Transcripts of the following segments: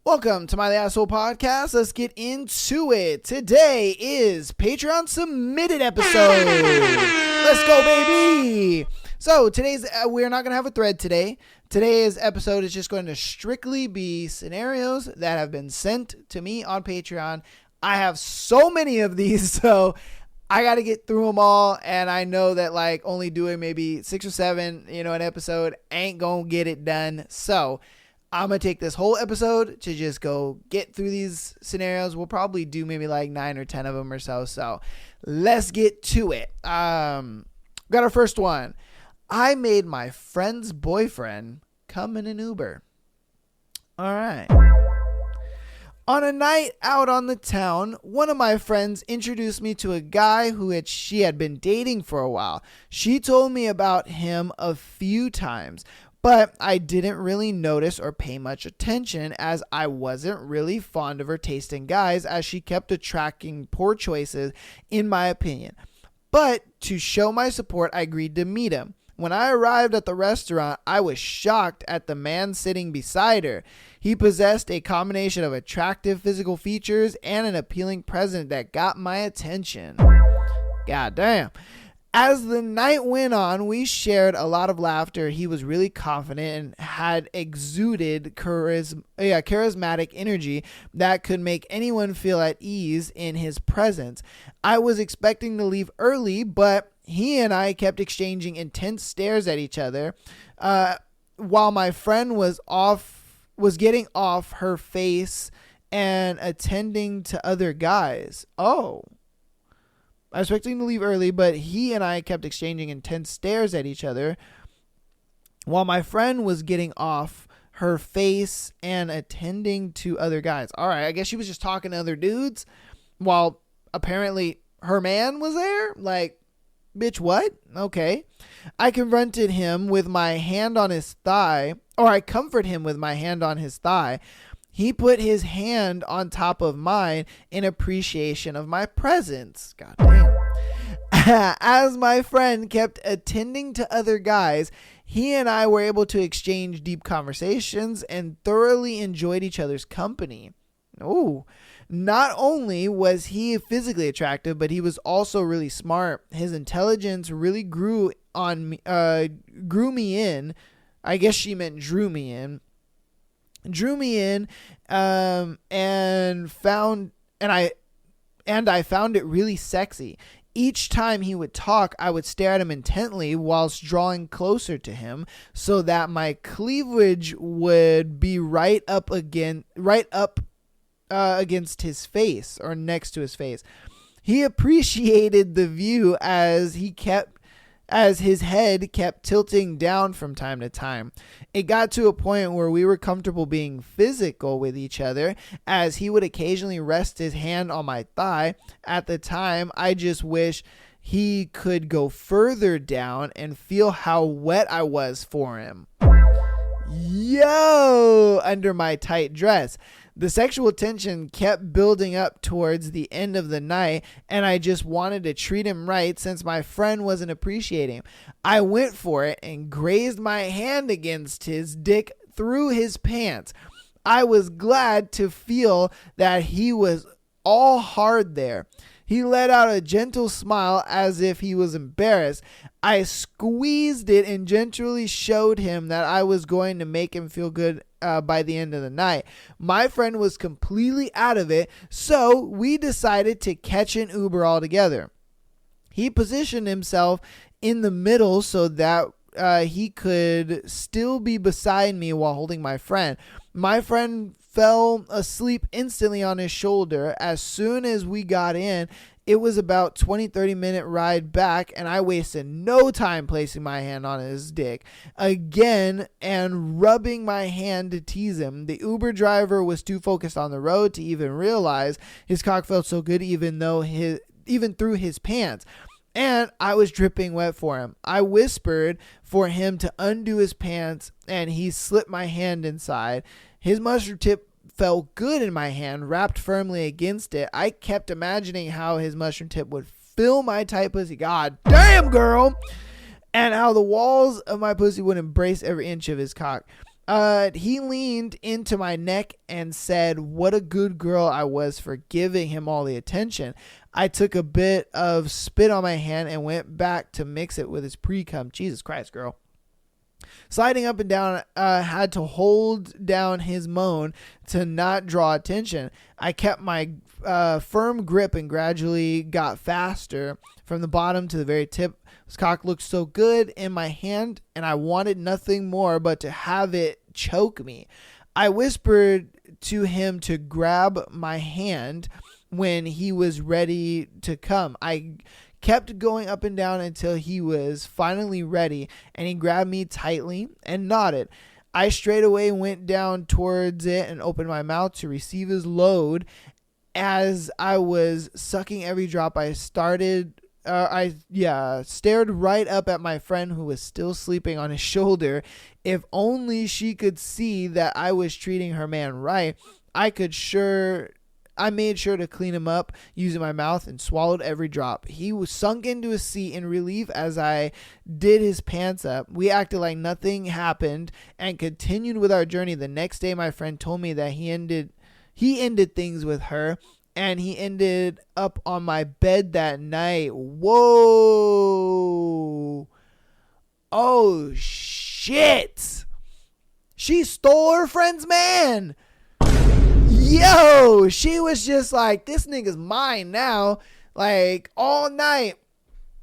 Welcome to My The Asshole Podcast. Let's get into it. Today is Patreon submitted episode. Let's go, baby. So today's we're not going to have a thread today. Today's episode is just going to strictly be scenarios that have been sent to me on Patreon. I have so many of these, so I got to get through them all. And I know that only doing maybe 6 or 7, an episode ain't going to get it done. So I'm going to take this whole episode to just go get through these scenarios. We'll probably do maybe 9 or 10 of them or so. So let's get to it. Got our first one. I made my friend's boyfriend come in an Uber. All right. On a night out on the town, one of my friends introduced me to a guy she had been dating for a while. She told me about him a few times, but I didn't really notice or pay much attention as I wasn't really fond of her taste in guys, as she kept attracting poor choices in my opinion. But to show my support, I agreed to meet him. When I arrived at the restaurant, I was shocked at the man sitting beside her. He possessed a combination of attractive physical features and an appealing presence that got my attention. God damn. As the night went on, we shared a lot of laughter. He was really confident and had exuded charismatic energy that could make anyone feel at ease in his presence. I was expecting to leave early, but he and I kept exchanging intense stares at each other while my friend was getting off her face and attending to other guys. Oh. I was expecting to leave early, but he and I kept exchanging intense stares at each other while my friend was getting off her face and attending to other guys. All right, I guess she was just talking to other dudes while apparently her man was there. Bitch, what? Okay. I comforted him with my hand on his thigh. He put his hand on top of mine in appreciation of my presence. God damn. As my friend kept attending to other guys, he and I were able to exchange deep conversations and thoroughly enjoyed each other's company. Ooh. Not only was he physically attractive, but he was also really smart. His intelligence really grew me in. I guess she meant drew me in. And I found it really sexy. Each time he would talk, I would stare at him intently whilst drawing closer to him so that my cleavage would be right up against his face or next to his face. He appreciated the view as his head kept tilting down from time to time. It got to a point where we were comfortable being physical with each other, as he would occasionally rest his hand on my thigh. At the time, I just wish he could go further down and feel how wet I was for him. Yo! Under my tight dress. The sexual tension kept building up towards the end of the night, and I just wanted to treat him right since my friend wasn't appreciating him. I went for it and grazed my hand against his dick through his pants. I was glad to feel that he was all hard there. He let out a gentle smile as if he was embarrassed. I squeezed it and gently showed him that I was going to make him feel good by the end of the night. My friend was completely out of it, so we decided to catch an Uber altogether. He positioned himself in the middle so that he could still be beside me while holding my friend. My friend fell asleep instantly on his shoulder. As soon as we got in, it was about 20-30 minute ride back, and I wasted no time placing my hand on his dick again and rubbing my hand to tease him. The Uber driver was too focused on the road to even realize his cock felt so good even through his pants. And I was dripping wet for him. I whispered for him to undo his pants, and he slipped my hand inside. His mushroom tip felt good in my hand, wrapped firmly against it. I kept imagining how his mushroom tip would fill my tight pussy. God damn, girl! And how the walls of my pussy would embrace every inch of his cock. He leaned into my neck and said, "What a good girl I was for giving him all the attention." I took a bit of spit on my hand and went back to mix it with his pre-cum. Jesus Christ, girl. Sliding up and down, had to hold down his moan to not draw attention. I kept my firm grip and gradually got faster from the bottom to the very tip. His cock looked so good in my hand, and I wanted nothing more but to have it choke me. I whispered to him to grab my hand when he was ready to come. I kept going up and down until he was finally ready, and he grabbed me tightly and nodded. I straight away went down towards it and opened my mouth to receive his load. As I was sucking every drop, I stared right up at my friend who was still sleeping on his shoulder. If only she could see that I was treating her man right. I made sure to clean him up using my mouth and swallowed every drop. He was sunk into a seat in relief as I did his pants up. We acted like nothing happened and continued with our journey. The next day, my friend told me that he ended things with her, and he ended up on my bed that night. Whoa. Oh, shit. She stole her friend's man. Yo, she was just like, this nigga's mine now. Like, all night,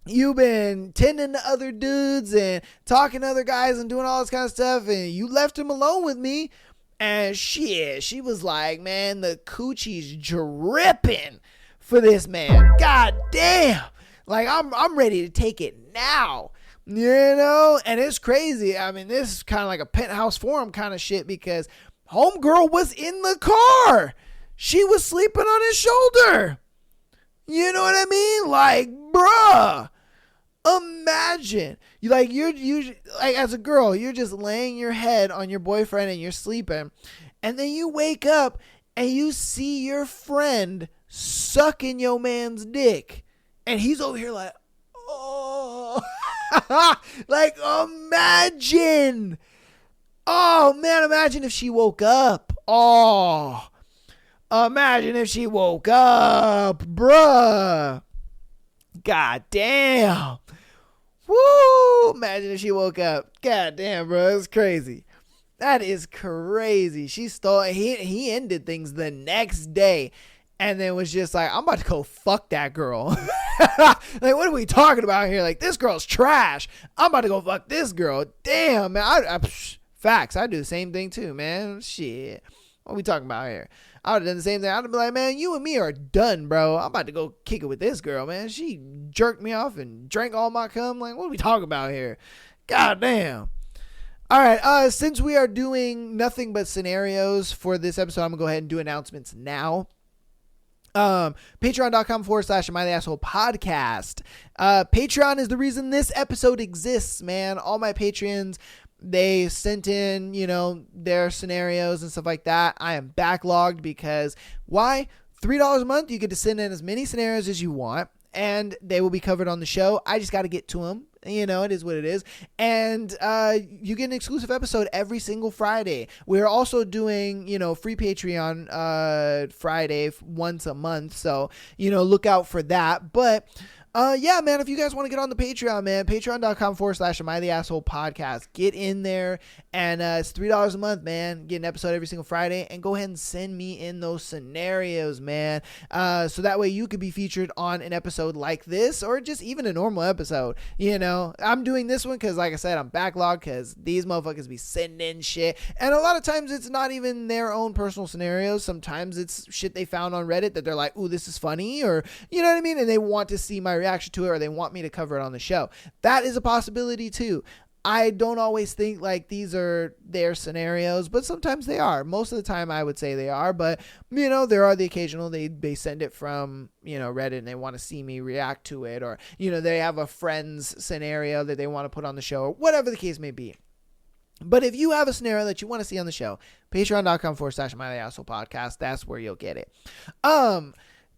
you've been tending to other dudes and talking to other guys and doing all this kind of stuff, and you left him alone with me. And shit, she was like, man, the coochie's dripping for this man. God damn. Like, I'm ready to take it now. You know? And it's crazy. I mean, this is kind of like a Penthouse Forum kind of shit, because homegirl was in the car. She was sleeping on his shoulder. You know what I mean? Like, bruh. Imagine. You're like, as a girl, you're just laying your head on your boyfriend and you're sleeping. And then you wake up and you see your friend sucking your man's dick. And he's over here like, oh. Like, imagine. Oh, man, imagine if she woke up. Oh, imagine if she woke up, bruh. God damn. Woo, imagine if she woke up. God damn, bro, it's crazy. That is crazy. She stole, he ended things the next day and then was just like, I'm about to go fuck that girl. Like, what are we talking about here? Like, this girl's trash. I'm about to go fuck this girl. Damn, man. Facts. I do the same thing too, man. Shit. What are we talking about here? I would have done the same thing. I'd be like, man, you and me are done, bro. I'm about to go kick it with this girl, man. She jerked me off and drank all my cum. Like, what are we talking about here? God damn. All right. Since we are doing nothing but scenarios for this episode, I'm going to go ahead and do announcements now. Patreon.com/Am I the Asshole podcast. Patreon is the reason this episode exists, man. All my Patreons, they sent in, their scenarios and stuff like that. I am backlogged because why? $3 a month. You get to send in as many scenarios as you want, and they will be covered on the show. I just got to get to them. It is what it is. And you get an exclusive episode every single Friday. We're also doing, free Patreon Friday once a month. So, look out for that. But yeah, man, if you guys want to get on the Patreon, man, patreon.com/Am I the Asshole podcast. Get in there, and it's $3 a month, man. Get an episode every single Friday, and go ahead and send me in those scenarios, man. So that way you could be featured on an episode like this, or just even a normal episode. I'm doing this one because, like I said, I'm backlogged because these motherfuckers be sending in shit, and a lot of times it's not even their own personal scenarios. Sometimes it's shit they found on Reddit that they're like, ooh, this is funny, or you know what I mean, and they want to see my reaction to it, or they want me to cover it on the show. That is a possibility too. I don't always think like these are their scenarios, but sometimes they are. Most of the time I would say they are, but there are the occasional they send it from Reddit and they want to see me react to it, or they have a friend's scenario that they want to put on the show, or whatever the case may be. But if you have a scenario that you want to see on the show, patreon.com/Am I the Asshole podcast, that's where you'll get it.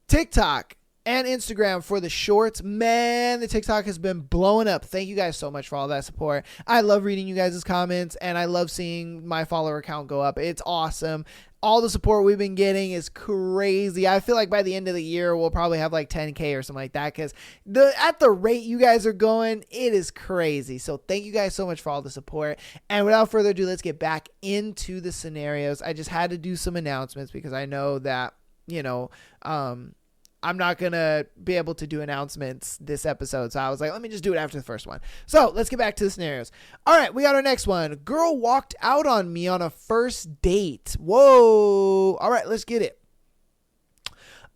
TikTok. and Instagram for the shorts. Man, the TikTok has been blowing up. Thank you guys so much for all that support. I love reading you guys' comments, and I love seeing my follower count go up. It's awesome. All the support we've been getting is crazy. I feel like by the end of the year, we'll probably have like 10K or something like that, because at the rate you guys are going, it is crazy. So thank you guys so much for all the support. And without further ado, let's get back into the scenarios. I just had to do some announcements because I know that, I'm not going to be able to do announcements this episode. So I was like, let me just do it after the first one. So let's get back to the scenarios. All right, we got our next one. Girl walked out on me on a first date. Whoa. All right, let's get it.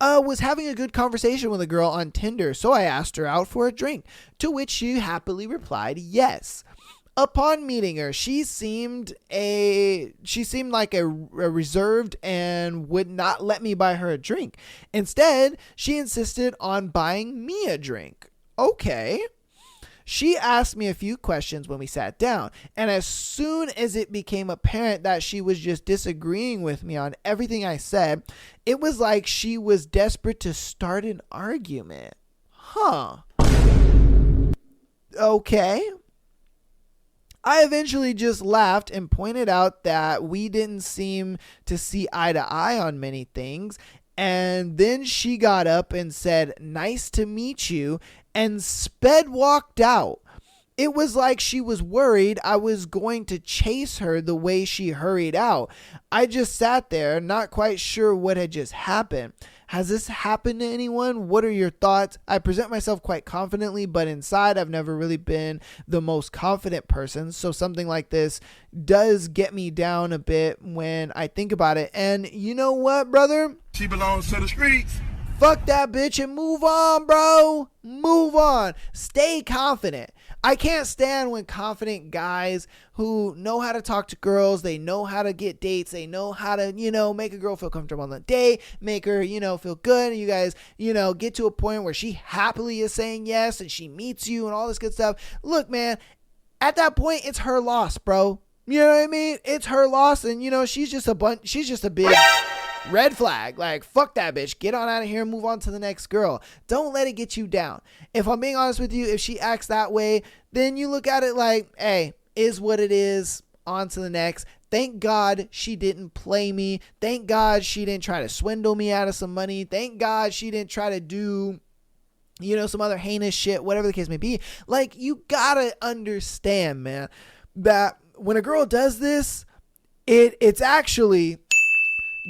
Was having a good conversation with a girl on Tinder, so I asked her out for a drink, to which she happily replied yes. Upon meeting her, she seemed like a reserved and would not let me buy her a drink. Instead, she insisted on buying me a drink. Okay. She asked me a few questions when we sat down, and as soon as it became apparent that she was just disagreeing with me on everything I said, it was like she was desperate to start an argument. Huh. Okay. I eventually just laughed and pointed out that we didn't seem to see eye to eye on many things. And then she got up and said, "Nice to meet you," and sped walked out. It was like she was worried I was going to chase her the way she hurried out. I just sat there, not quite sure what had just happened. Has this happened to anyone? What are your thoughts? I present myself quite confidently, but inside I've never really been the most confident person. So something like this does get me down a bit when I think about it. And you know what, brother? She belongs to the streets. Fuck that bitch and move on, bro. Move on. Stay confident. I can't stand when confident guys who know how to talk to girls, they know how to get dates, they know how to, make a girl feel comfortable on the date, make her, feel good, and you guys, get to a point where she happily is saying yes and she meets you and all this good stuff. Look, man, at that point, it's her loss, bro. You know what I mean? It's her loss, and, she's just a big red flag. Like, fuck that bitch. Get on out of here and move on to the next girl. Don't let it get you down. If I'm being honest with you, if she acts that way, then you look at it like, hey, is what it is. On to the next. Thank God she didn't play me. Thank God she didn't try to swindle me out of some money. Thank God she didn't try to do, some other heinous shit, whatever the case may be. Like, you gotta understand, man, that when a girl does this, it's actually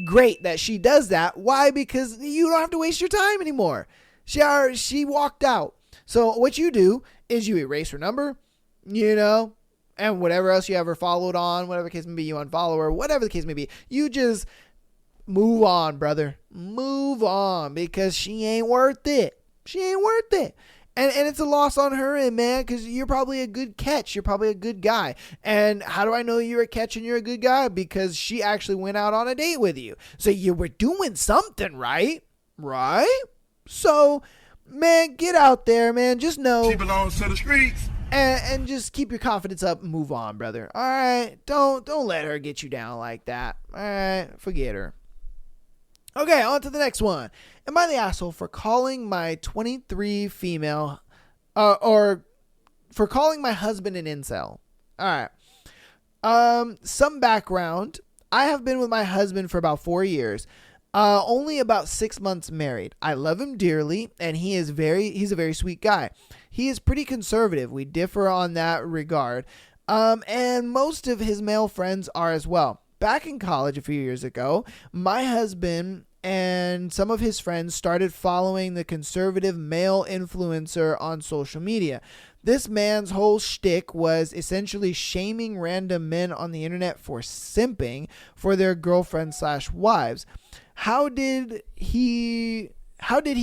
great that she does that. Why? Because you don't have to waste your time anymore. She walked out. So what you do is you erase her number, and whatever else you ever followed on, whatever the case may be, you unfollow her, whatever the case may be, you just move on, brother. Move on, because she ain't worth it. She ain't worth it. And it's a loss on her end, man, because you're probably a good catch. You're probably a good guy. And how do I know you're a catch and you're a good guy? Because she actually went out on a date with you. So you were doing something right? Right? So, man, get out there, man. Just know she belongs to the streets. And just keep your confidence up and move on, brother. All right? Don't let her get you down like that. All right? Forget her. Okay, on to the next one. Am I the asshole for calling my 23 female, or for calling my husband an incel? All right. Some background. I have been with my husband for about 4 years. Only about 6 months married. I love him dearly, and he's a very sweet guy. He is pretty conservative. We differ on that regard. And most of his male friends are as well. Back in college a few years ago, my husband and some of his friends started following the conservative male influencer on social media. This man's whole shtick was essentially shaming random men on the internet for simping for their girlfriends/wives. How did he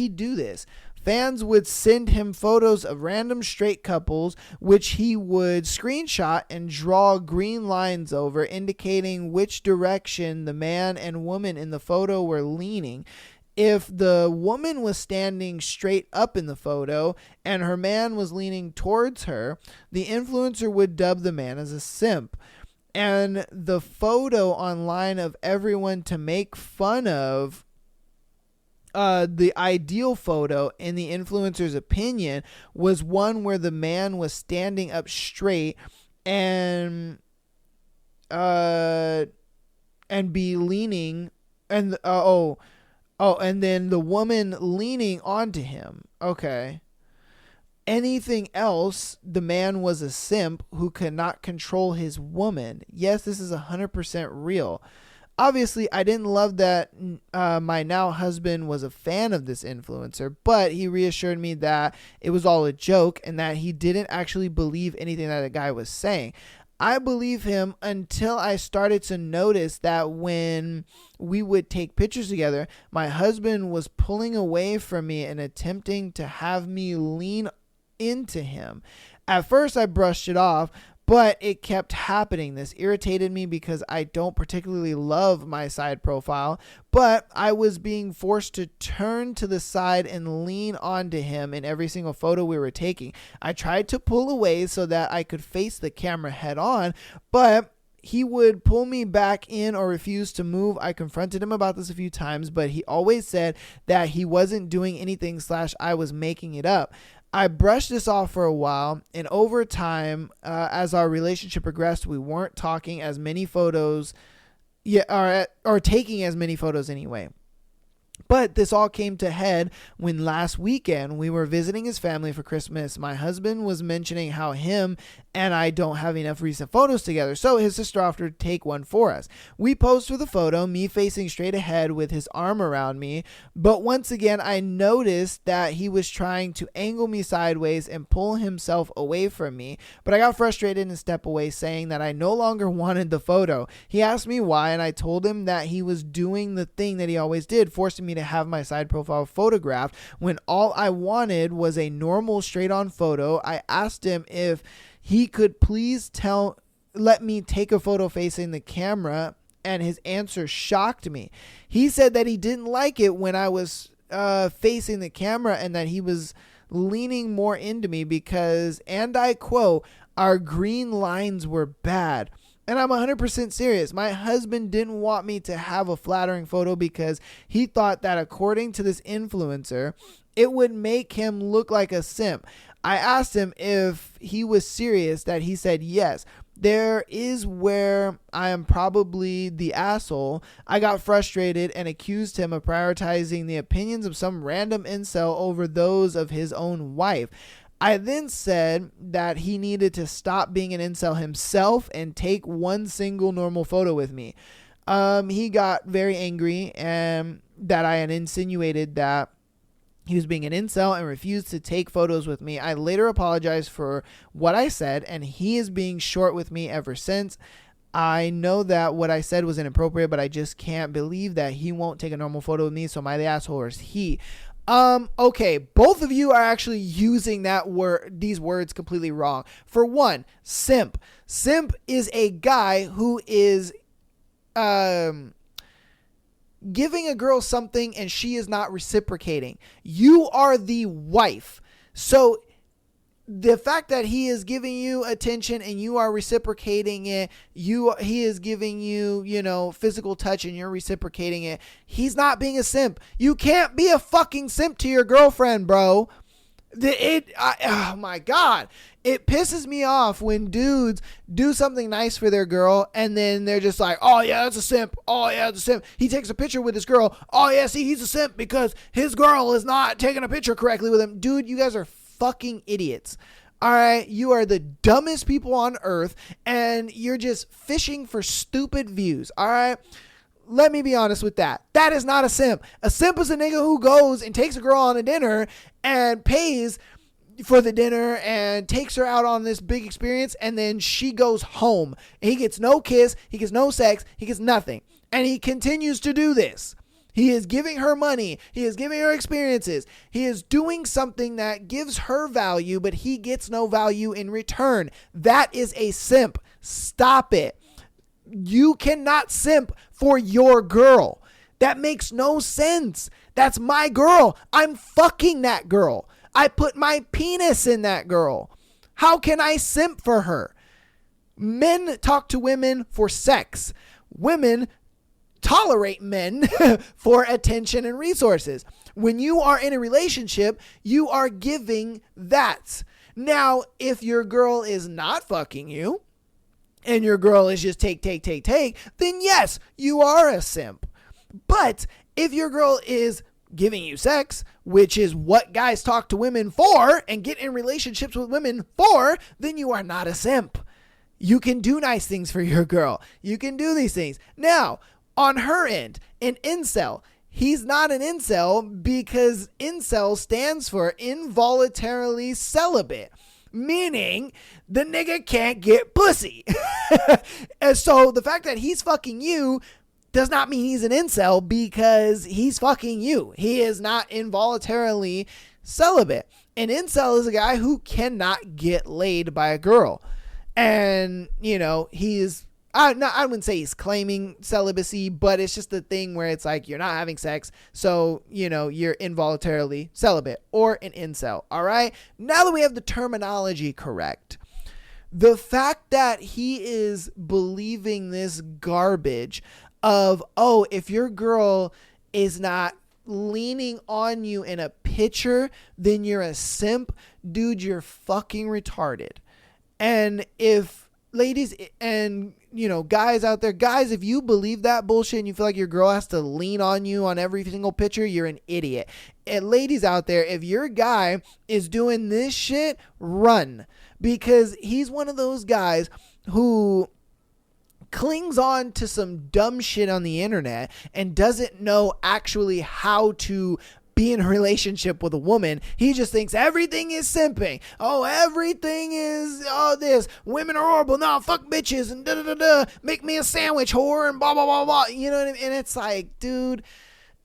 do this? Fans would send him photos of random straight couples, which he would screenshot and draw green lines over, indicating which direction the man and woman in the photo were leaning. If the woman was standing straight up in the photo and her man was leaning towards her, the influencer would dub the man as a simp. And the photo online of everyone to make fun of the ideal photo in the influencer's opinion was one where the man was standing up straight and be leaning and and then the woman leaning onto him. Okay. Anything else, the man was a simp who could not control his woman. Yes, this is 100% real. Obviously, I didn't love that my now husband was a fan of this influencer, but he reassured me that it was all a joke and that he didn't actually believe anything that the guy was saying. I believe him until I started to notice that when we would take pictures together, my husband was pulling away from me and attempting to have me lean into him. At first, I brushed it off, but it kept happening. This irritated me because I don't particularly love my side profile, but I was being forced to turn to the side and lean onto him in every single photo we were taking. I tried to pull away so that I could face the camera head on, but he would pull me back in or refuse to move. I confronted him about this a few times, but he always said that he wasn't doing anything / I was making it up. I brushed this off for a while, and over time, as our relationship progressed, we weren't taking as many photos, or taking as many photos anyway. But this all came to head when last weekend we were visiting his family for Christmas. My husband was mentioning how him and I don't have enough recent photos together, so his sister offered to take one for us. We posed for the photo, me facing straight ahead with his arm around me, but once again I noticed that he was trying to angle me sideways and pull himself away from me, but I got frustrated and stepped away, saying that I no longer wanted the photo. He asked me why, and I told him that he was doing the thing that he always did, forcing me to have my side profile photographed when all I wanted was a normal straight on photo. I asked him if he could please let me take a photo facing the camera, and his answer shocked me. He said that he didn't like it when I was facing the camera and that he was leaning more into me because, and I quote, our green lines were bad. And I'm 100% serious. My husband didn't want me to have a flattering photo because he thought that according to this influencer, it would make him look like a simp. I asked him if he was serious, that he said yes. There is where I am probably the asshole. I got frustrated and accused him of prioritizing the opinions of some random incel over those of his own wife. I then said that he needed to stop being an incel himself and take one single normal photo with me. He got very angry and that I had insinuated that he was being an incel and refused to take photos with me. I later apologized for what I said, and he is being short with me ever since. I know that what I said was inappropriate, but I just can't believe that he won't take a normal photo with me. So am I the asshole or is he? Okay, both of you are actually using these words completely wrong. For one, simp. Simp is a guy who is giving a girl something and she is not reciprocating. You are the wife. So the fact that he is giving you attention and you are reciprocating it, he is giving you, physical touch and you're reciprocating it. He's not being a simp. You can't be a fucking simp to your girlfriend, bro. Oh my God. It pisses me off when dudes do something nice for their girl and then they're just like, oh yeah, that's a simp. Oh yeah, that's a simp. He takes a picture with his girl. Oh yeah, see, he's a simp because his girl is not taking a picture correctly with him. Dude, you guys are fucking idiots. All right, you are the dumbest people on earth and you're just fishing for stupid views. All right. Let me be honest with that. That is not a simp. A simp is a nigga who goes and takes a girl on a dinner and pays for the dinner and takes her out on this big experience, and then she goes home. He gets no kiss, he gets no sex, he gets nothing. And he continues to do this. He is giving her money. He is giving her experiences. He is doing something that gives her value, but he gets no value in return. That is a simp. Stop it. You cannot simp for your girl. That makes no sense. That's my girl. I'm fucking that girl. I put my penis in that girl. How can I simp for her? Men talk to women for sex. Women tolerate men for attention and resources. When you are in a relationship, you are giving that. Now, if your girl is not fucking you and your girl is just take, then yes, you are a simp. But if your girl is giving you sex, which is what guys talk to women for and get in relationships with women for, then you are not a simp. You can do nice things for your girl. You can do these things. Now, on her end, an incel. He's not an incel because incel stands for involuntarily celibate, meaning the nigga can't get pussy. And so the fact that he's fucking you does not mean he's an incel because he's fucking you. He is not involuntarily celibate. An incel is a guy who cannot get laid by a girl. And, you know, I wouldn't say he's claiming celibacy, but it's just the thing where it's like you're not having sex, so, you know, you're involuntarily celibate or an incel. All right. Now that we have the terminology correct, the fact that he is believing this garbage of, oh, if your girl is not leaning on you in a picture, then you're a simp. Dude, you're fucking retarded. And if ladies and, you know, guys out there, guys, if you believe that bullshit and you feel like your girl has to lean on you on every single picture, you're an idiot. And ladies out there, if your guy is doing this shit, run. Because he's one of those guys who clings on to some dumb shit on the internet and doesn't know actually how to be in a relationship with a woman. He just thinks everything is simping. Oh, everything is this. Women are horrible. No, fuck bitches and da-da-da-da. Make me a sandwich, whore, and blah, blah, blah, blah. You know what I mean? And it's like, dude,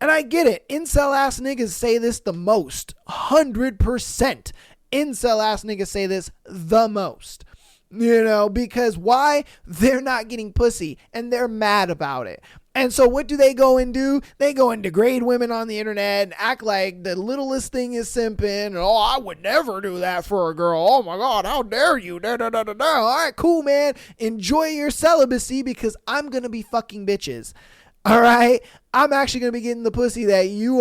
and I get it. Incel ass niggas say this the most. 100%. Incel ass niggas say this the most. You know, because why? They're not getting pussy and they're mad about it. And so what do they go and do? They go and degrade women on the internet and act like the littlest thing is simping. And, oh, I would never do that for a girl. Oh my God, how dare you? Da, da, da, da, da. All right, cool, man. Enjoy your celibacy because I'm going to be fucking bitches. All right. I'm actually going to be getting the pussy that you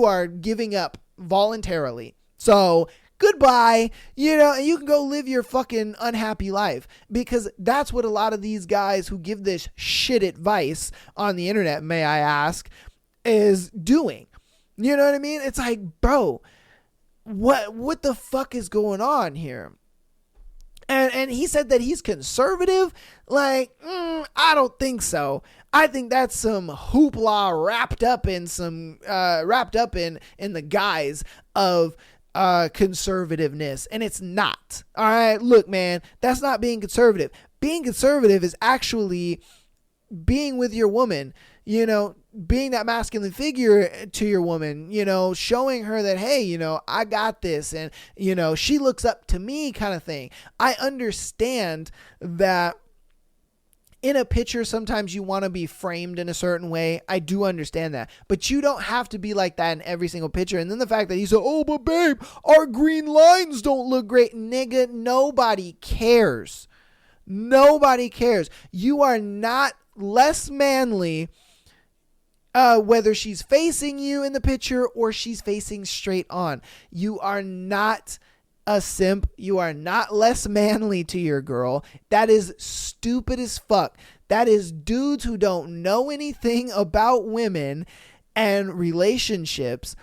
are giving up voluntarily. So goodbye, you know, and you can go live your fucking unhappy life, because that's what a lot of these guys who give this shit advice on the internet, may I ask, is doing. You know what I mean? It's like, bro, what the fuck is going on here? And he said that he's conservative. Like, I don't think so. I think that's some hoopla wrapped up in the guise of conservativeness, and it's not. All right, look, man, that's not being conservative. Being conservative is actually being with your woman, you know, being that masculine figure to your woman, you know, showing her that, hey, you know, I got this, and, you know, she looks up to me, kind of thing. I understand that in a picture, sometimes you want to be framed in a certain way. I do understand that. But you don't have to be like that in every single picture. And then the fact that he said, oh, but babe, our green lines don't look great. Nigga, nobody cares. Nobody cares. You are not less manly whether she's facing you in the picture or she's facing straight on. You are not a simp. You are not less manly to your girl. That is stupid as fuck. That is dudes who don't know anything about women and relationships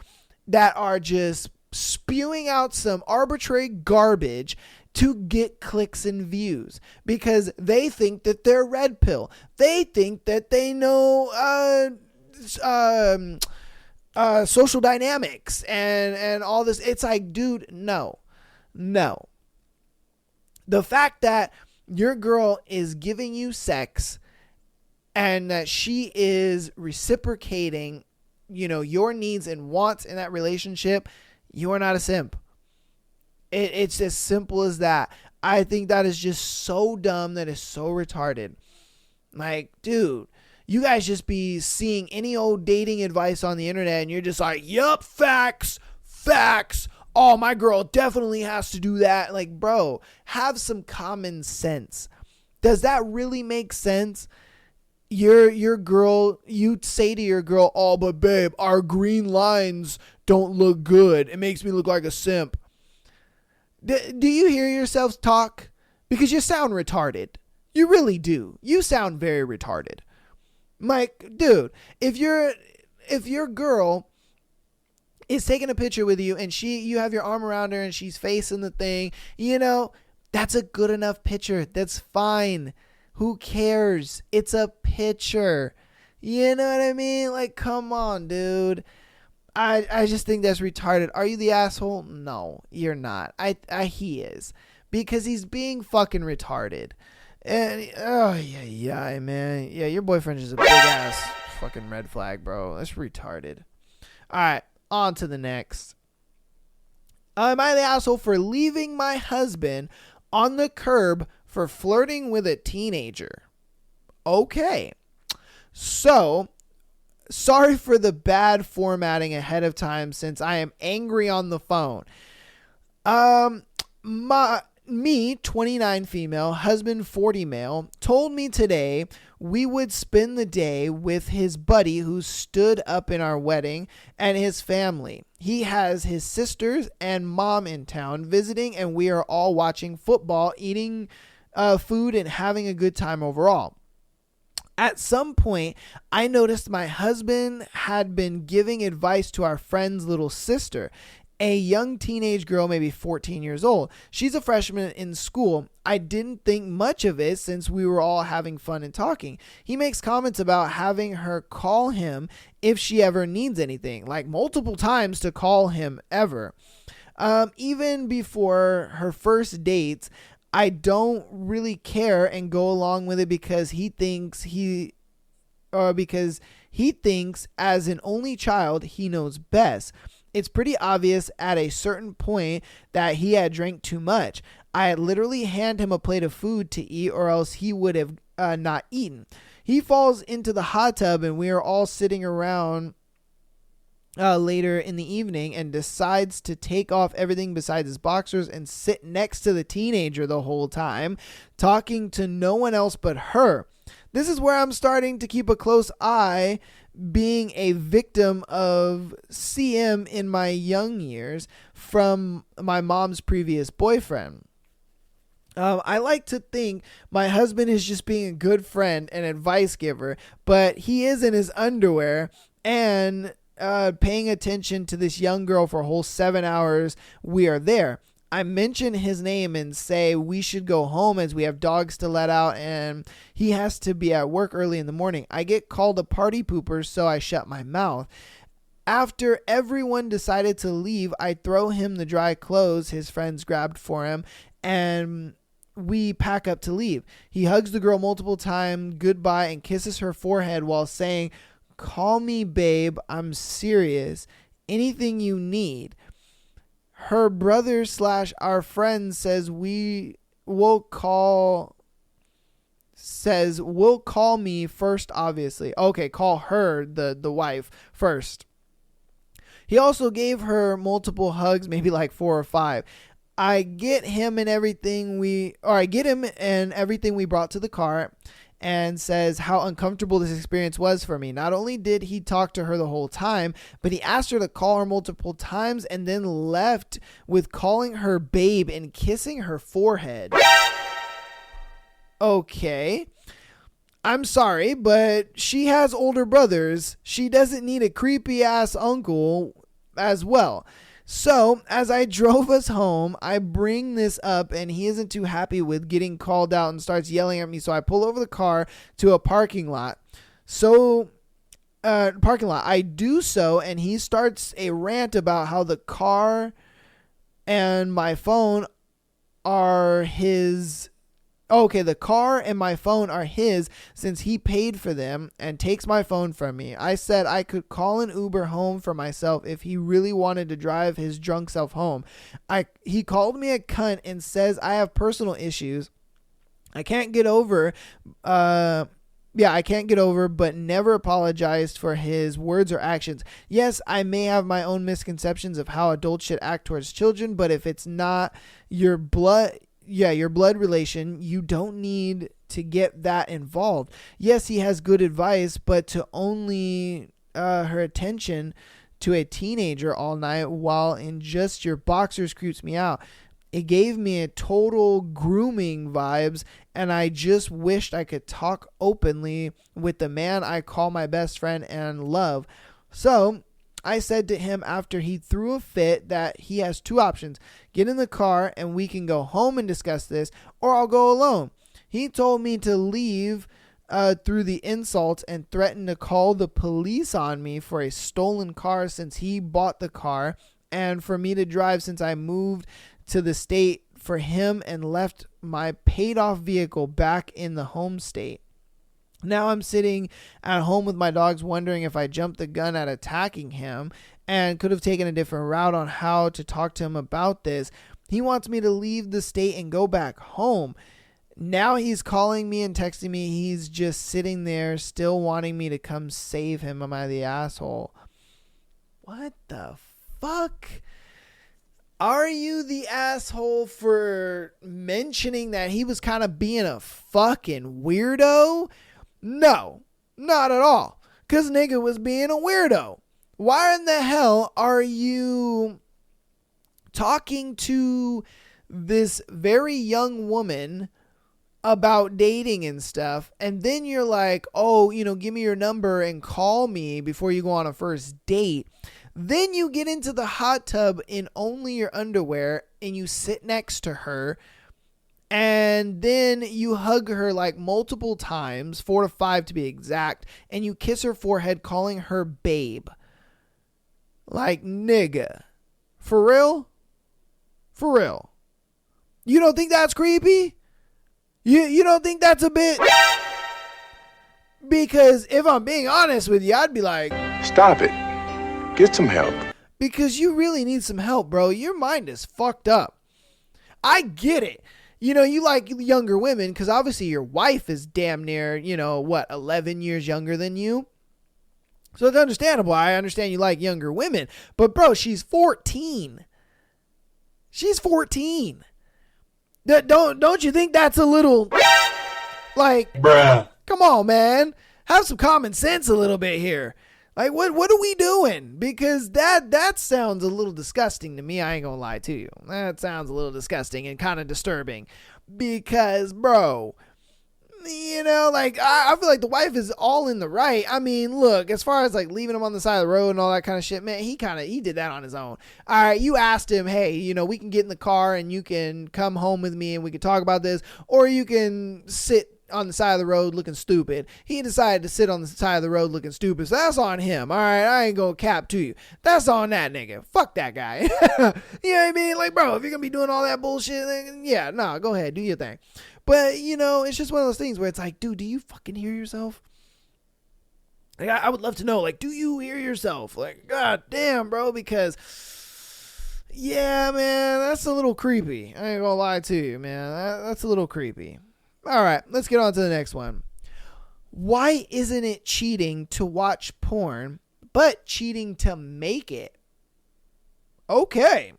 that are just spewing out some arbitrary garbage to get clicks and views because they think that they're red pill. They think that they know social dynamics and all this. It's like, dude, no. The fact that your girl is giving you sex and that she is reciprocating, you know, your needs and wants in that relationship, you are not a simp. It's as simple as that. I think that is just so dumb. That is so retarded. Like, dude, you guys just be seeing any old dating advice on the internet and you're just like, yup, facts. Oh, my girl definitely has to do that. Like, bro, have some common sense. Does that really make sense? your girl, you say to your girl, oh, but babe, our green lines don't look good. It makes me look like a simp. Do you hear yourselves talk? Because you sound retarded. You really do. You sound very retarded. Mike, dude, if your girl is taking a picture with you and you have your arm around her and she's facing the thing, that's a good enough picture. That's fine. Who cares? It's a picture. You know what I mean? Like, come on, dude. I just think that's retarded. Are you the asshole? No, you're not. He is. Because he's being fucking retarded. And, oh, yeah, man. Yeah, your boyfriend is a big ass fucking red flag, bro. That's retarded. Alright, on to the next. Am I the asshole for leaving my husband on the curb for flirting with a teenager? Okay. So, sorry for the bad formatting ahead of time since I am angry on the phone. Me, 29 female, husband 40 male, told me today we would spend the day with his buddy who stood up in our wedding and his family. He has his sisters and mom in town visiting, and we are all watching football, eating food, and having a good time overall. At some point, I noticed my husband had been giving advice to our friend's little sister, a young teenage girl, maybe 14 years old. She's a freshman in school. I didn't think much of it since we were all having fun and talking. He makes comments about having her call him if she ever needs anything, like multiple times to call him ever. Even before her first dates, I don't really care and go along with it because he thinks as an only child, he knows best. It's pretty obvious at a certain point that he had drank too much. I literally hand him a plate of food to eat or else he would have not eaten. He falls into the hot tub and we are all sitting around later in the evening and decides to take off everything besides his boxers and sit next to the teenager the whole time, talking to no one else but her. This is where I'm starting to keep a close eye, being a victim of CM in my young years from my mom's previous boyfriend. I like to think my husband is just being a good friend and advice giver, but he is in his underwear and paying attention to this young girl for a whole 7 hours we are there. I mention his name and say we should go home as we have dogs to let out and he has to be at work early in the morning. I get called a party pooper, so I shut my mouth. After everyone decided to leave, I throw him the dry clothes his friends grabbed for him and we pack up to leave. He hugs the girl multiple times goodbye and kisses her forehead while saying, "Call me babe, I'm serious. Anything you need." Her brother / our friend says we'll call me first, obviously. Okay, call her, the wife, first. He also gave her multiple hugs, maybe like 4 or 5. I get him and everything we brought to the car and says how uncomfortable this experience was for me. Not only did he talk to her the whole time, but he asked her to call her multiple times and then left with calling her babe and kissing her forehead. Okay. I'm sorry, but she has older brothers. She doesn't need a creepy ass uncle as well. So, as I drove us home, I bring this up and he isn't too happy with getting called out and starts yelling at me. So I pull over the car to a parking lot. I do so and he starts a rant about how the car and my phone are his. Okay, the car and my phone are his since he paid for them and takes my phone from me. I said I could call an Uber home for myself if he really wanted to drive his drunk self home. He called me a cunt and says I have personal issues. I can't get over, but never apologized for his words or actions. Yes, I may have my own misconceptions of how adults should act towards children, but if it's not your blood, your blood relation, you don't need to get that involved. Yes, he has good advice, but to only her attention to a teenager all night while in just your boxers creeps me out. It gave me a total grooming vibes, and I just wished I could talk openly with the man I call my best friend and love. So I said to him after he threw a fit that he has two options: get in the car and we can go home and discuss this, or I'll go alone. He told me to leave through the insults and threatened to call the police on me for a stolen car since he bought the car, and for me to drive since I moved to the state for him and left my paid off vehicle back in the home state. Now I'm sitting at home with my dogs wondering if I jumped the gun at attacking him and could have taken a different route on how to talk to him about this. He wants me to leave the state and go back home. Now he's calling me and texting me. He's just sitting there still wanting me to come save him. Am I the asshole? What the fuck? Are you the asshole for mentioning that he was kind of being a fucking weirdo? No, not at all. Because nigga was being a weirdo. Why in the hell are you talking to this very young woman about dating and stuff, and then you're like, oh, give me your number and call me before you go on a first date? Then you get into the hot tub in only your underwear and you sit next to her, and then you hug her like multiple times, 4 to 5 to be exact, and you kiss her forehead calling her babe. Like, nigga. For real? For real. You don't think that's creepy? You don't think that's a bit? Because if I'm being honest with you, I'd be like, Stop it. Get some help. Because you really need some help, bro. Your mind is fucked up. I get it. You like younger women because obviously your wife is damn near, 11 years younger than you. So it's understandable. I understand you like younger women. But, bro, she's 14. She's 14. Don't you think that's a little, like, Bruh. Come on, man. Have some common sense a little bit here. Like, what are we doing? Because that sounds a little disgusting to me. I ain't gonna lie to you. That sounds a little disgusting and kind of disturbing. Because, bro, I feel like the wife is all in the right. I mean, look, as far as like leaving him on the side of the road and all that kind of shit, man, he did that on his own. All right, you asked him, hey, we can get in the car and you can come home with me and we can talk about this, or you can sit on the side of the road looking stupid. He decided to sit on the side of the road looking stupid, so that's on him. All right, I ain't gonna cap to you. That's on that nigga. Fuck that guy. You know what I mean? Like, bro, if you're gonna be doing all that bullshit, then yeah, no, go ahead, do your thing. But it's just one of those things where it's like, dude, do you fucking hear yourself? Like, I would love to know, like, do you hear yourself? Like, god damn, bro, because yeah, man, that's a little creepy. I ain't gonna lie to you, man. That's a little creepy. All right, let's get on to the next one. Why isn't it cheating to watch porn, but cheating to make it? Okay.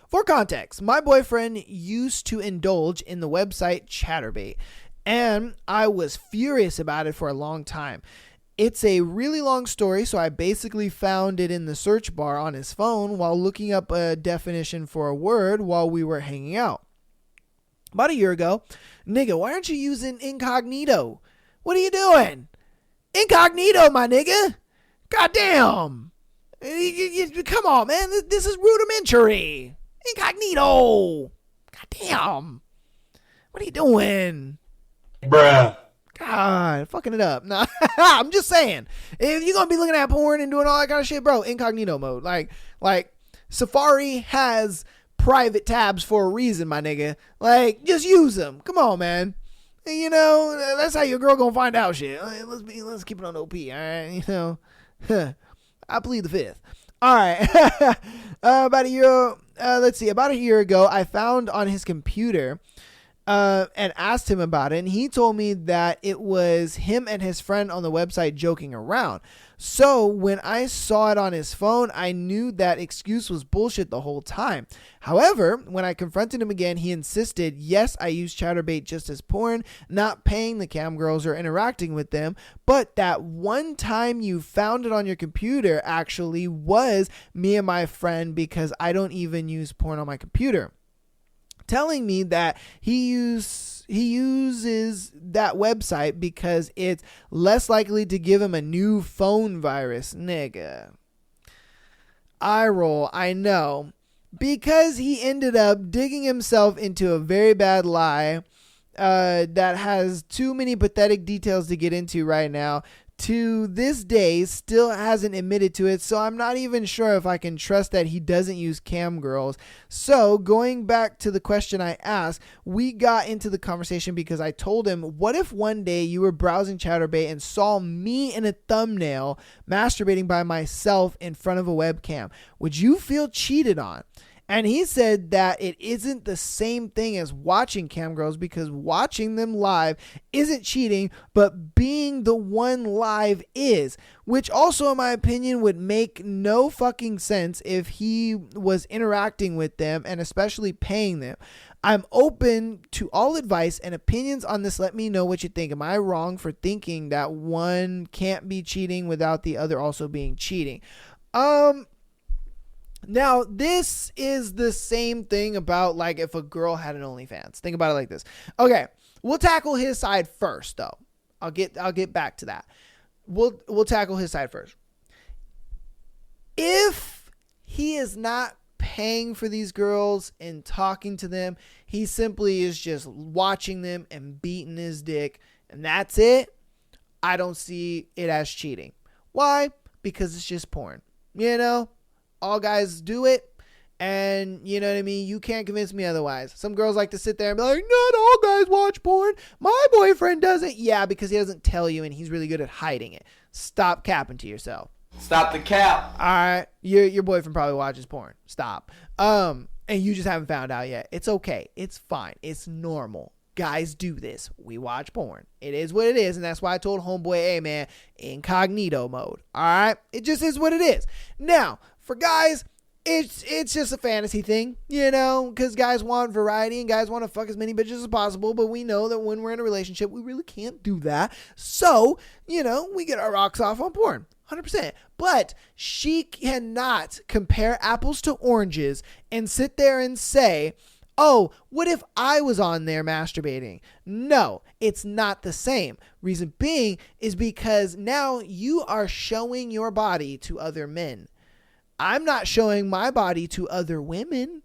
For context, my boyfriend used to indulge in the website Chaturbate, and I was furious about it for a long time. It's a really long story, so I basically found it in the search bar on his phone while looking up a definition for a word while we were hanging out. About a year ago, nigga, why aren't you using incognito? What are you doing? Incognito, my nigga. Goddamn. Come on, man. This is rudimentary. Incognito. Goddamn. What are you doing? Bruh. God, fucking it up. Nah, I'm just saying. If you're going to be looking at porn and doing all that kind of shit, bro, incognito mode. Like Safari has private tabs for a reason, my nigga. Like, just use them. Come on, man. That's how your girl gonna find out shit. Let's keep it on OP, all right? I plead the fifth. All right. About a year ago, I found on his computer and asked him about it. And he told me that it was him and his friend on the website joking around. So when I saw it on his phone, I knew that excuse was bullshit the whole time. However, when I confronted him again, he insisted, yes, I use Chaturbate just as porn, not paying the cam girls or interacting with them, but that one time you found it on your computer actually was me and my friend, because I don't even use porn on my computer. Telling me that he uses that website because it's less likely to give him a new phone virus. Nigga. Eye roll, I know. Because he ended up digging himself into a very bad lie that has too many pathetic details to get into right now. To this day, still hasn't admitted to it, so I'm not even sure if I can trust that he doesn't use cam girls. So, going back to the question I asked, we got into the conversation because I told him, what if one day you were browsing Chaturbate and saw me in a thumbnail masturbating by myself in front of a webcam? Would you feel cheated on? And he said that it isn't the same thing as watching cam girls, because watching them live isn't cheating, but being the one live is, which also in my opinion would make no fucking sense if he was interacting with them and especially paying them. I'm open to all advice and opinions on this. Let me know what you think. Am I wrong for thinking that one can't be cheating without the other also being cheating? Now, this is the same thing about like if a girl had an OnlyFans. Think about it like this. Okay, we'll tackle his side first, though. I'll get back to that. We'll tackle his side first. If he is not paying for these girls and talking to them, he simply is just watching them and beating his dick, and that's it, I don't see it as cheating. Why? Because it's just porn. You know? All guys do it, and you know what I mean? You can't convince me otherwise. Some girls like to sit there and be like, not all guys watch porn. My boyfriend doesn't. Yeah, because he doesn't tell you, and he's really good at hiding it. Stop capping to yourself. Stop the cap. All right, your boyfriend probably watches porn. Stop. And you just haven't found out yet. It's okay. It's fine. It's normal. Guys do this. We watch porn. It is what it is, and that's why I told homeboy, hey man, incognito mode. All right, it just is what it is. Now, for guys, it's just a fantasy thing, you know, because guys want variety and guys want to fuck as many bitches as possible, but we know that when we're in a relationship, we really can't do that. So, you know, we get our rocks off on porn, 100%. But she cannot compare apples to oranges and sit there and say, oh, what if I was on there masturbating? No, it's not the same. Reason being is because now you are showing your body to other men. I'm not showing my body to other women.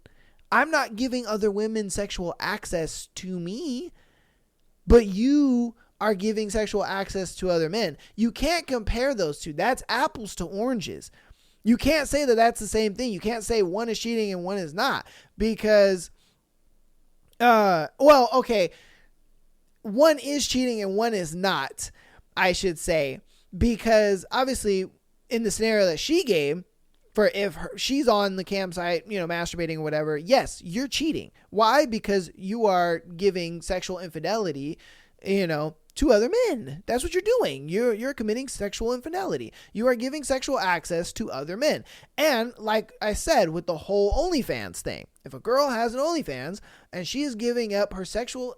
I'm not giving other women sexual access to me, but you are giving sexual access to other men. You can't compare those two. That's apples to oranges. You can't say that that's the same thing. You can't say one is cheating and one is not, because, okay, one is cheating and one is not, I should say, because obviously in the scenario that she gave, for if she's on the campsite, you know, masturbating or whatever, yes, you're cheating. Why? Because you are giving sexual infidelity, you know, to other men. That's what you're doing. You're committing sexual infidelity. You are giving sexual access to other men. And like I said, with the whole OnlyFans thing, if a girl has an OnlyFans and she is giving up her sexual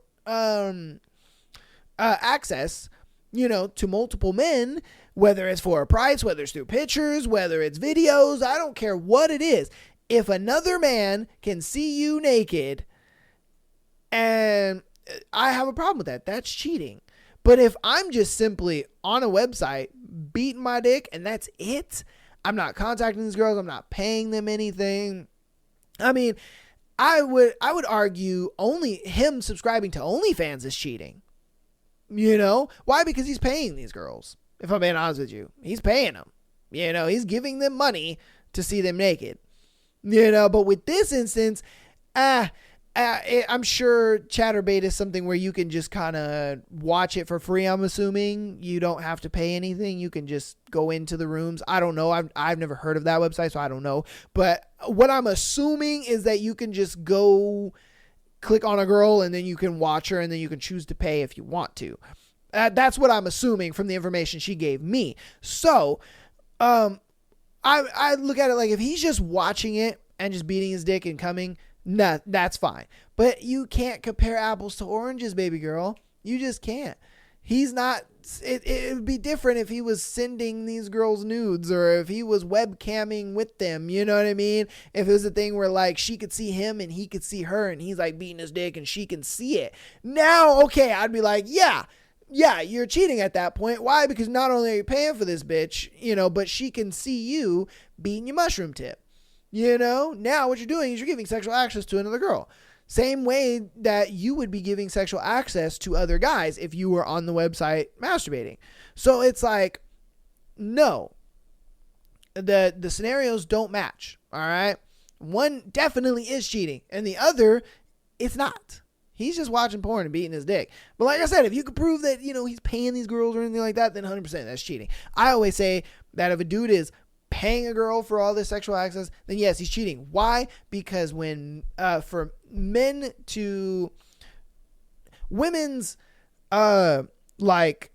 access, you know, to multiple men, whether it's for a price, whether it's through pictures, whether it's videos, I don't care what it is. If another man can see you naked, and I have a problem with that, that's cheating. But if I'm just simply on a website beating my dick and that's it, I'm not contacting these girls, I'm not paying them anything. I mean, I would argue only him subscribing to OnlyFans is cheating. You know? Why? Because he's paying these girls. If I'm being honest with you, he's paying them. You know, he's giving them money to see them naked. You know, but with this instance, I'm sure Chaturbate is something where you can just kind of watch it for free. I'm assuming you don't have to pay anything. You can just go into the rooms. I don't know. I've never heard of that website, so I don't know. But what I'm assuming is that you can just go click on a girl and then you can watch her and then you can choose to pay if you want to. That's what I'm assuming from the information she gave me. So, I look at it like if he's just watching it and just beating his dick and coming, nah, that's fine. But you can't compare apples to oranges, baby girl. You just can't. He's not, it would be different if he was sending these girls nudes or if he was webcamming with them. You know what I mean? If it was a thing where like she could see him and he could see her and he's like beating his dick and she can see it. Now, okay, I'd be like, yeah, you're cheating at that point. Why? Because not only are you paying for this bitch, but she can see you beating your mushroom tip. Now what you're doing is you're giving sexual access to another girl. Same way that you would be giving sexual access to other guys if you were on the website masturbating. So it's like, no, the scenarios don't match. All right. One definitely is cheating and the other, it's not. He's just watching porn and beating his dick. But like I said, if you could prove that, he's paying these girls or anything like that, then 100% that's cheating. I always say that if a dude is paying a girl for all this sexual access, then yes, he's cheating. Why? Because when for men to women's like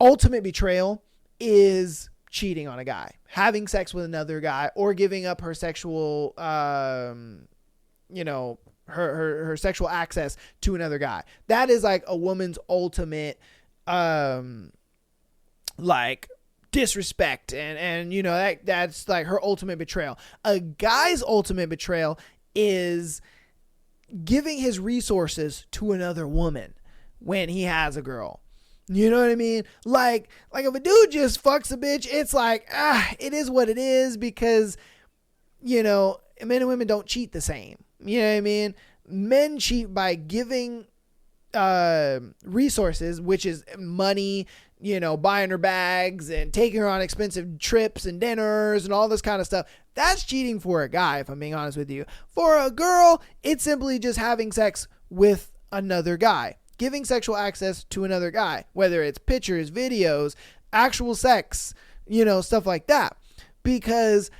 ultimate betrayal is cheating on a guy, having sex with another guy, or giving up her sexual her sexual access to another guy. That is like a woman's ultimate like disrespect and that's like her ultimate betrayal. A guy's ultimate betrayal is giving his resources to another woman when he has a girl. You know what I mean? Like if a dude just fucks a bitch, it's like, it is what it is because, men and women don't cheat the same. You know what I mean? Men cheat by giving resources, which is money, buying her bags and taking her on expensive trips and dinners and all this kind of stuff. That's cheating for a guy, if I'm being honest with you. For a girl, it's simply just having sex with another guy, giving sexual access to another guy, whether it's pictures, videos, actual sex, stuff like that. Because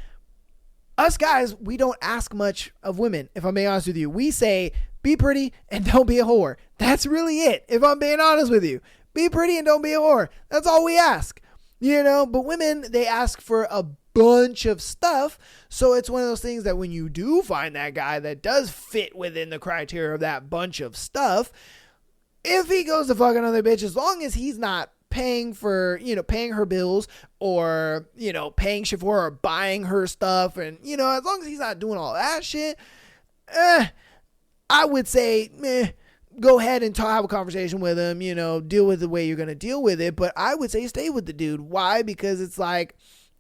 us guys, we don't ask much of women, if I'm being honest with you. We say, be pretty and don't be a whore. That's really it, if I'm being honest with you. Be pretty and don't be a whore. That's all we ask. But women, they ask for a bunch of stuff. So it's one of those things that when you do find that guy that does fit within the criteria of that bunch of stuff, if he goes to fuck another bitch, as long as he's not paying for, paying her bills or, paying shit for her or buying her stuff and, as long as he's not doing all that shit, I would say, go ahead and have a conversation with him, deal with the way you're going to deal with it. But I would say stay with the dude. Why? Because it's like,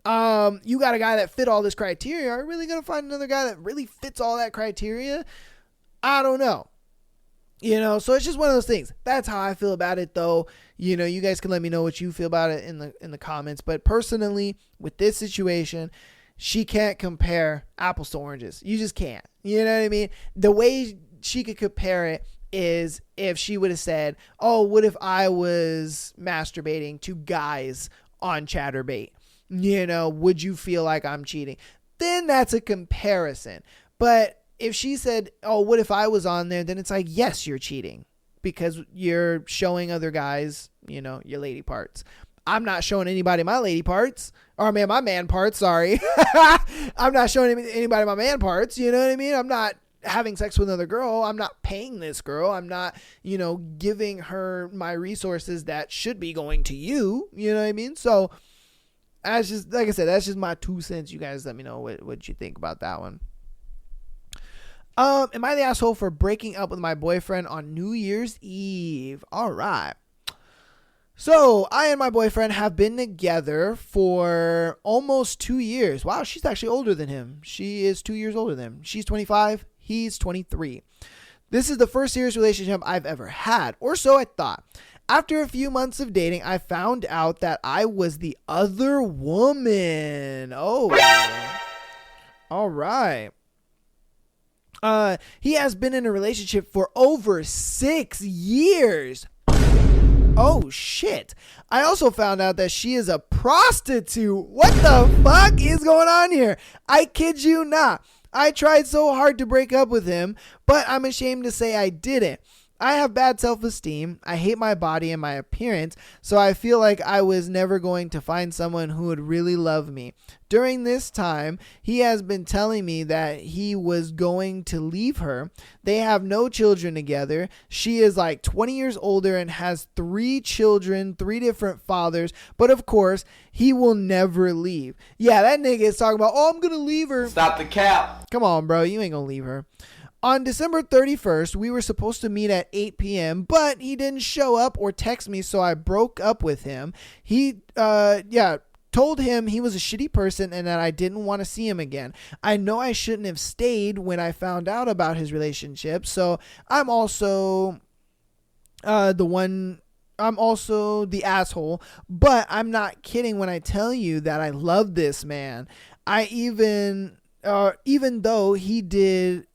you got a guy that fit all this criteria. Are you really going to find another guy that really fits all that criteria? I don't know. So it's just one of those things. That's how I feel about it though. You guys can let me know what you feel about it in the comments. But personally, with this situation, she can't compare apples to oranges. You just can't. You know what I mean? The way she could compare it is if she would have said, oh, what if I was masturbating to guys on Chatterbait? Would you feel like I'm cheating? Then that's a comparison. But if she said, oh, what if I was on there? Then it's like, yes, you're cheating because you're showing other guys, your lady parts. I'm not showing anybody my lady parts or my man parts. Sorry. I'm not showing anybody my man parts. You know what I mean? I'm not having sex with another girl. I'm not paying this girl. I'm not, giving her my resources that should be going to you. You know what I mean? So that's just, like I said, that's just my 2 cents. You guys let me know what you think about that one. Am I the asshole for breaking up with my boyfriend on New Year's Eve? All right. So I and my boyfriend have been together for almost 2 years. Wow, she's actually older than him. She is 2 years older than him. She's 25. He's 23. This is the first serious relationship I've ever had, or so I thought. After a few months of dating, I found out that I was the other woman. Oh, all right. He has been in a relationship for over 6 years. Oh, shit. I also found out that she is a prostitute. What the fuck is going on here? I kid you not. I tried so hard to break up with him, but I'm ashamed to say I didn't. I have bad self-esteem. I hate my body and my appearance, so I feel like I was never going to find someone who would really love me. During this time, he has been telling me that he was going to leave her. They have no children together. She is like 20 years older and has 3 children, 3 different fathers, but of course, he will never leave. Yeah, that nigga is talking about, oh, I'm going to leave her. Stop the cap. Come on, bro. You ain't going to leave her. On December 31st, we were supposed to meet at 8 p.m., but he didn't show up or text me, so I broke up with him. He, told him he was a shitty person and that I didn't want to see him again. I know I shouldn't have stayed when I found out about his relationship, so I'm also the asshole, but I'm not kidding when I tell you that I love this man. Even though he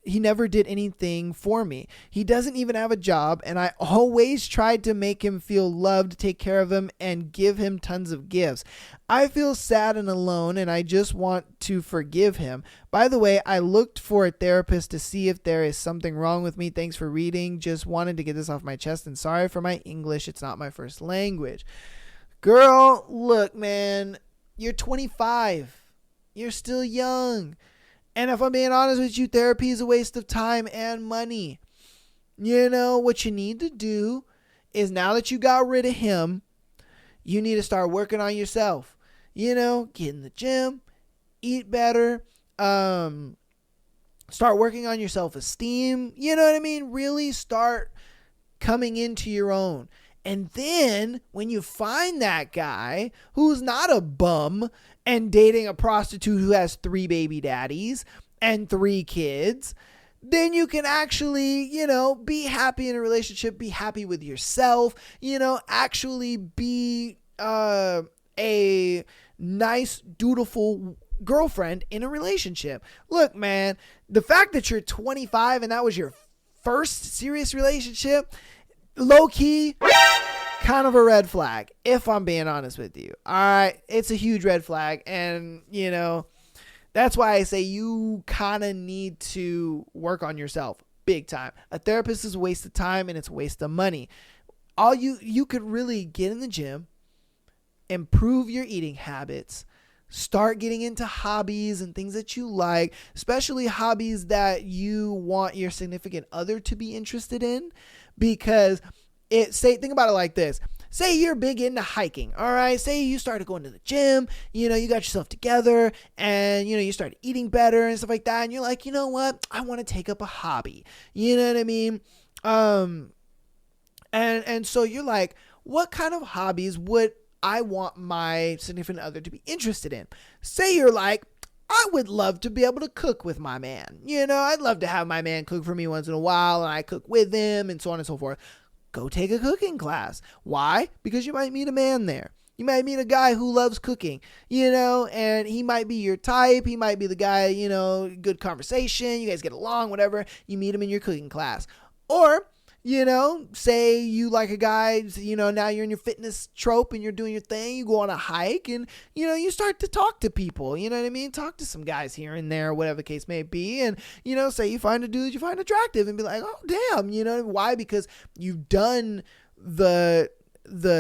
never did anything for me. He doesn't even have a job, and I always tried to make him feel loved, take care of him, and give him tons of gifts. I feel sad and alone, and I just want to forgive him. By the way, I looked for a therapist to see if there is something wrong with me. Thanks for reading. Just wanted to get this off my chest, and sorry for my English. It's not my first language. Girl, look, man, you're 25. You're still young. And if I'm being honest with you, therapy is a waste of time and money. You know, what you need to do is, now that you got rid of him, you need to start working on yourself. You know, get in the gym, eat better, start working on your self-esteem. You know what I mean? Really start coming into your own. And then when you find that guy who's not a bum and dating a prostitute who has 3 baby daddies and 3 kids, then you can actually, be happy in a relationship, be happy with yourself, actually be a nice, dutiful girlfriend in a relationship. Look, man, the fact that you're 25 and that was your first serious relationship, low-key, kind of a red flag, if I'm being honest with you. All right, it's a huge red flag, and, that's why I say you kind of need to work on yourself big time. A therapist is a waste of time, and it's a waste of money. All you could really get in the gym, improve your eating habits, start getting into hobbies and things that you like, especially hobbies that you want your significant other to be interested in, because think about it like this. Say you're big into hiking, all right? Say you started going to the gym, you got yourself together, and, you started eating better and stuff like that, and you're like, you know what? I want to take up a hobby. You know what I mean? And so you're like, what kind of hobbies would I want my significant other to be interested in? Say you're like, I would love to be able to cook with my man. I'd love to have my man cook for me once in a while, and I cook with him, and so on and so forth. Go take a cooking class. Why? Because you might meet a man there. You might meet a guy who loves cooking, and he might be your type. He might be the guy, good conversation. You guys get along, whatever. You meet him in your cooking class. Or, say you like a guy, now you're in your fitness trope and you're doing your thing. You go on a hike and, you start to talk to people. You know what I mean? Talk to some guys here and there, whatever the case may be. And, say you find a dude you find attractive and be like, oh, damn. Why? Because you've done the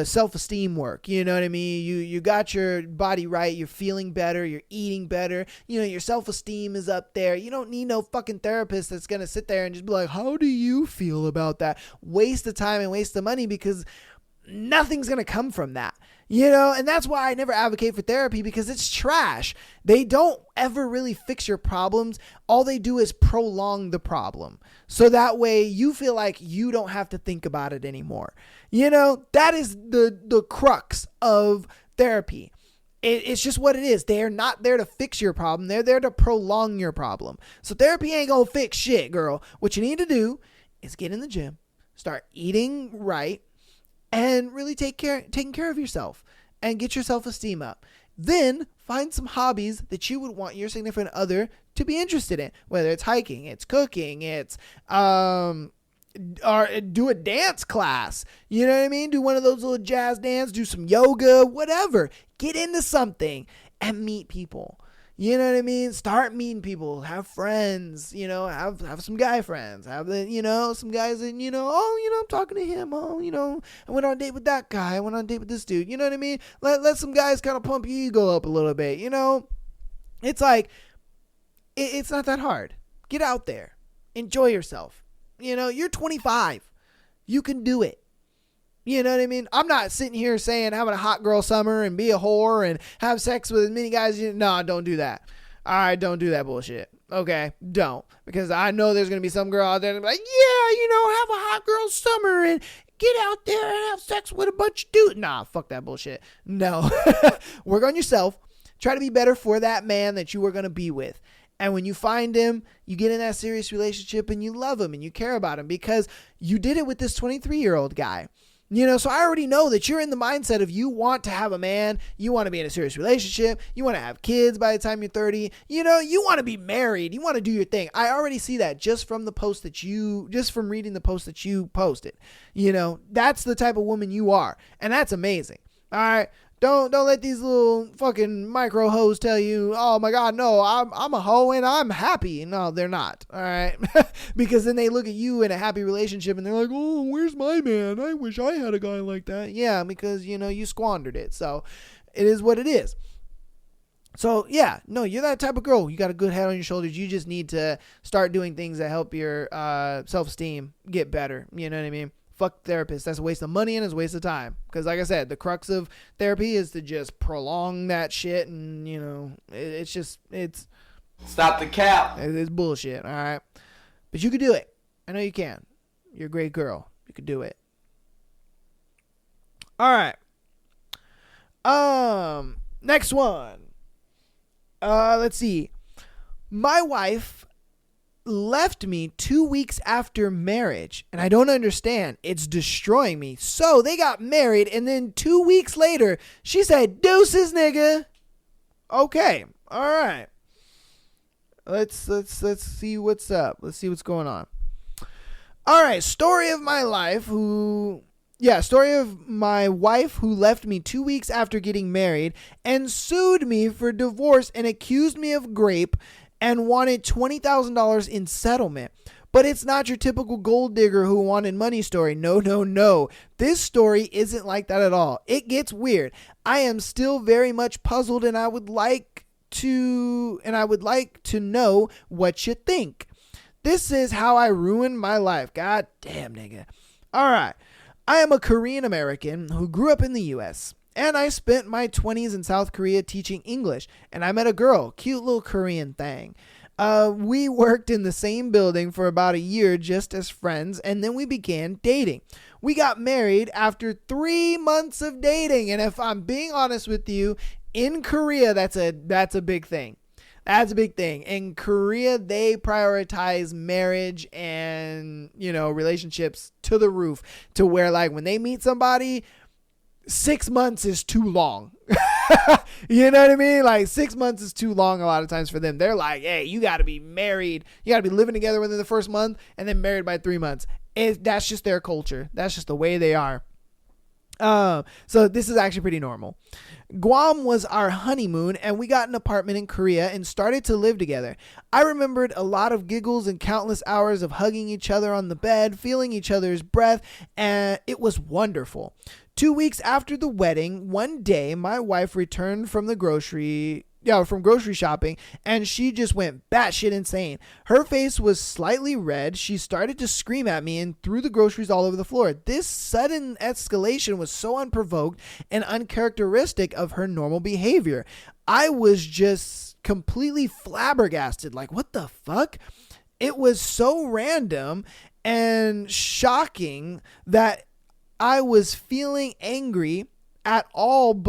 self-esteem work. You know what I mean? You got your body right. You're feeling better. You're eating better. Your self-esteem is up there. You don't need no fucking therapist that's going to sit there and just be like, how do you feel about that? Waste of time and waste of money, because nothing's going to come from that. And that's why I never advocate for therapy, because it's trash. They don't ever really fix your problems. All they do is prolong the problem. So that way you feel like you don't have to think about it anymore. That is the crux of therapy. It's just what it is. They're not there to fix your problem. They're there to prolong your problem. So therapy ain't gonna fix shit, girl. What you need to do is get in the gym, start eating right, and really taking care of yourself and get your self-esteem up. Then find some hobbies that you would want your significant other to be interested in, whether it's hiking, it's cooking, it's or do a dance class. You know what I mean? Do one of those little jazz dance, do some yoga, whatever. Get into something and meet people. You know what I mean? Start meeting people, have friends, have some guy friends, have some guys that, I'm talking to him. Oh, I went on a date with that guy. I went on a date with this dude. You know what I mean? Let some guys kind of pump your ego up a little bit. It's like, it's not that hard. Get out there. Enjoy yourself. You're 25. You can do it. You know what I mean? I'm not sitting here saying having a hot girl summer and be a whore and have sex with as many guys. No, don't do that. All right, don't do that bullshit. Okay, don't. Because I know there's going to be some girl out there and be like, yeah, have a hot girl summer and get out there and have sex with a bunch of dudes. Nah, fuck that bullshit. No. Work on yourself. Try to be better for that man that you are going to be with. And when you find him, you get in that serious relationship and you love him and you care about him because you did it with this 23-year-old guy. So I already know that you're in the mindset of you want to have a man, you want to be in a serious relationship, you want to have kids by the time you're 30, you want to be married, you want to do your thing. I already see that just from reading the post that you posted. That's the type of woman you are, and that's amazing. All right. Don't let these little fucking micro hoes tell you, oh my God, no, I'm a hoe and I'm happy. No, they're not. All right. Because then they look at you in a happy relationship and they're like, oh, where's my man? I wish I had a guy like that. Yeah, because, you squandered it. So it is what it is. So yeah, no, you're that type of girl. You got a good head on your shoulders. You just need to start doing things that help your self-esteem get better. You know what I mean? Fuck therapists. That's a waste of money and it's a waste of time. Because like I said, the crux of therapy is to just prolong that shit. And, it's... Stop the cap. It's bullshit, all right? But you can do it. I know you can. You're a great girl. You can do it. All right. Next one. Let's see. My wife left me 2 weeks after marriage, and I don't understand. It's destroying me. So they got married, and then 2 weeks later, she said, "Deuces, nigga." Okay, all right. Let's see what's up. Let's see what's going on. All right, story of my wife who left me 2 weeks after getting married and sued me for divorce and accused me of rape and wanted $20,000 in settlement. But it's not your typical gold digger who wanted money story. No. This story isn't like that at all. It gets weird. I am still very much puzzled and I would like to know what you think. This is how I ruined my life. God damn, nigga. All right. I am a Korean American who grew up in the U.S. And I spent my 20s in South Korea teaching English. And I met a girl, cute little Korean thing. We worked in the same building for about a year just as friends. And then we began dating. We got married after 3 months of dating. And if I'm being honest with you, in Korea, that's a big thing. That's a big thing. In Korea, they prioritize marriage and, relationships to the roof, to where like when they meet somebody, 6 months is too long. You know what I mean? Like 6 months is too long a lot of times for them. They're like, hey, you got to be married. You got to be living together within the first month and then married by 3 months. That's just their culture. That's just the way they are. So this is actually pretty normal. Guam was our honeymoon and we got an apartment in Korea and started to live together. I remembered a lot of giggles and countless hours of hugging each other on the bed, feeling each other's breath, and it was wonderful. 2 weeks after the wedding, one day my wife returned from grocery shopping, and she just went batshit insane. Her face was slightly red. She started to scream at me and threw the groceries all over the floor. This sudden escalation was so unprovoked and uncharacteristic of her normal behavior. I was just completely flabbergasted. Like, what the fuck? It was so random and shocking that I was feeling angry at all,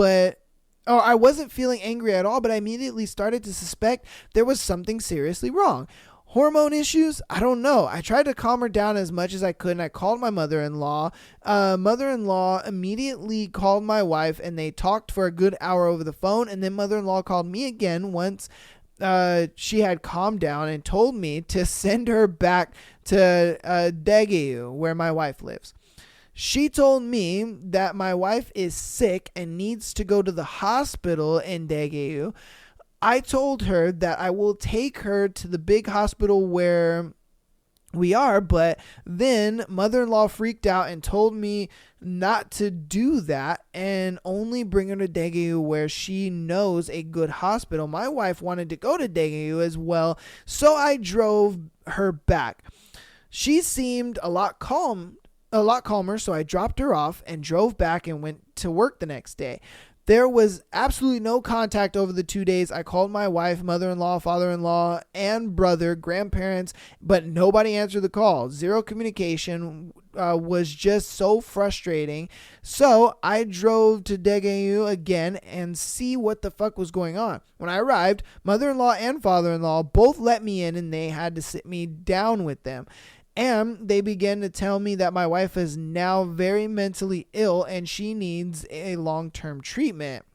I wasn't feeling angry at all, but I immediately started to suspect there was something seriously wrong. Hormone issues? I don't know. I tried to calm her down as much as I could, and I called my mother-in-law. Mother-in-law immediately called my wife, and they talked for a good hour over the phone, and then mother-in-law called me again once she had calmed down and told me to send her back to Daegu, where my wife lives. She told me that my wife is sick and needs to go to the hospital in Daegu. I told her that I will take her to the big hospital where we are, but then mother-in-law freaked out and told me not to do that and only bring her to Daegu where she knows a good hospital. My wife wanted to go to Daegu as well, so I drove her back. She seemed a lot calmer, so I dropped her off and drove back and went to work the next day. There was absolutely no contact over the 2 days. I called my wife, mother-in-law, father-in-law, and brother, grandparents, but nobody answered the call. Zero communication was just so frustrating. So I drove to Daegu again and see what the fuck was going on. When I arrived, mother-in-law and father-in-law both let me in and they had to sit me down with them. And they began to tell me that my wife is now very mentally ill and she needs a long-term treatment.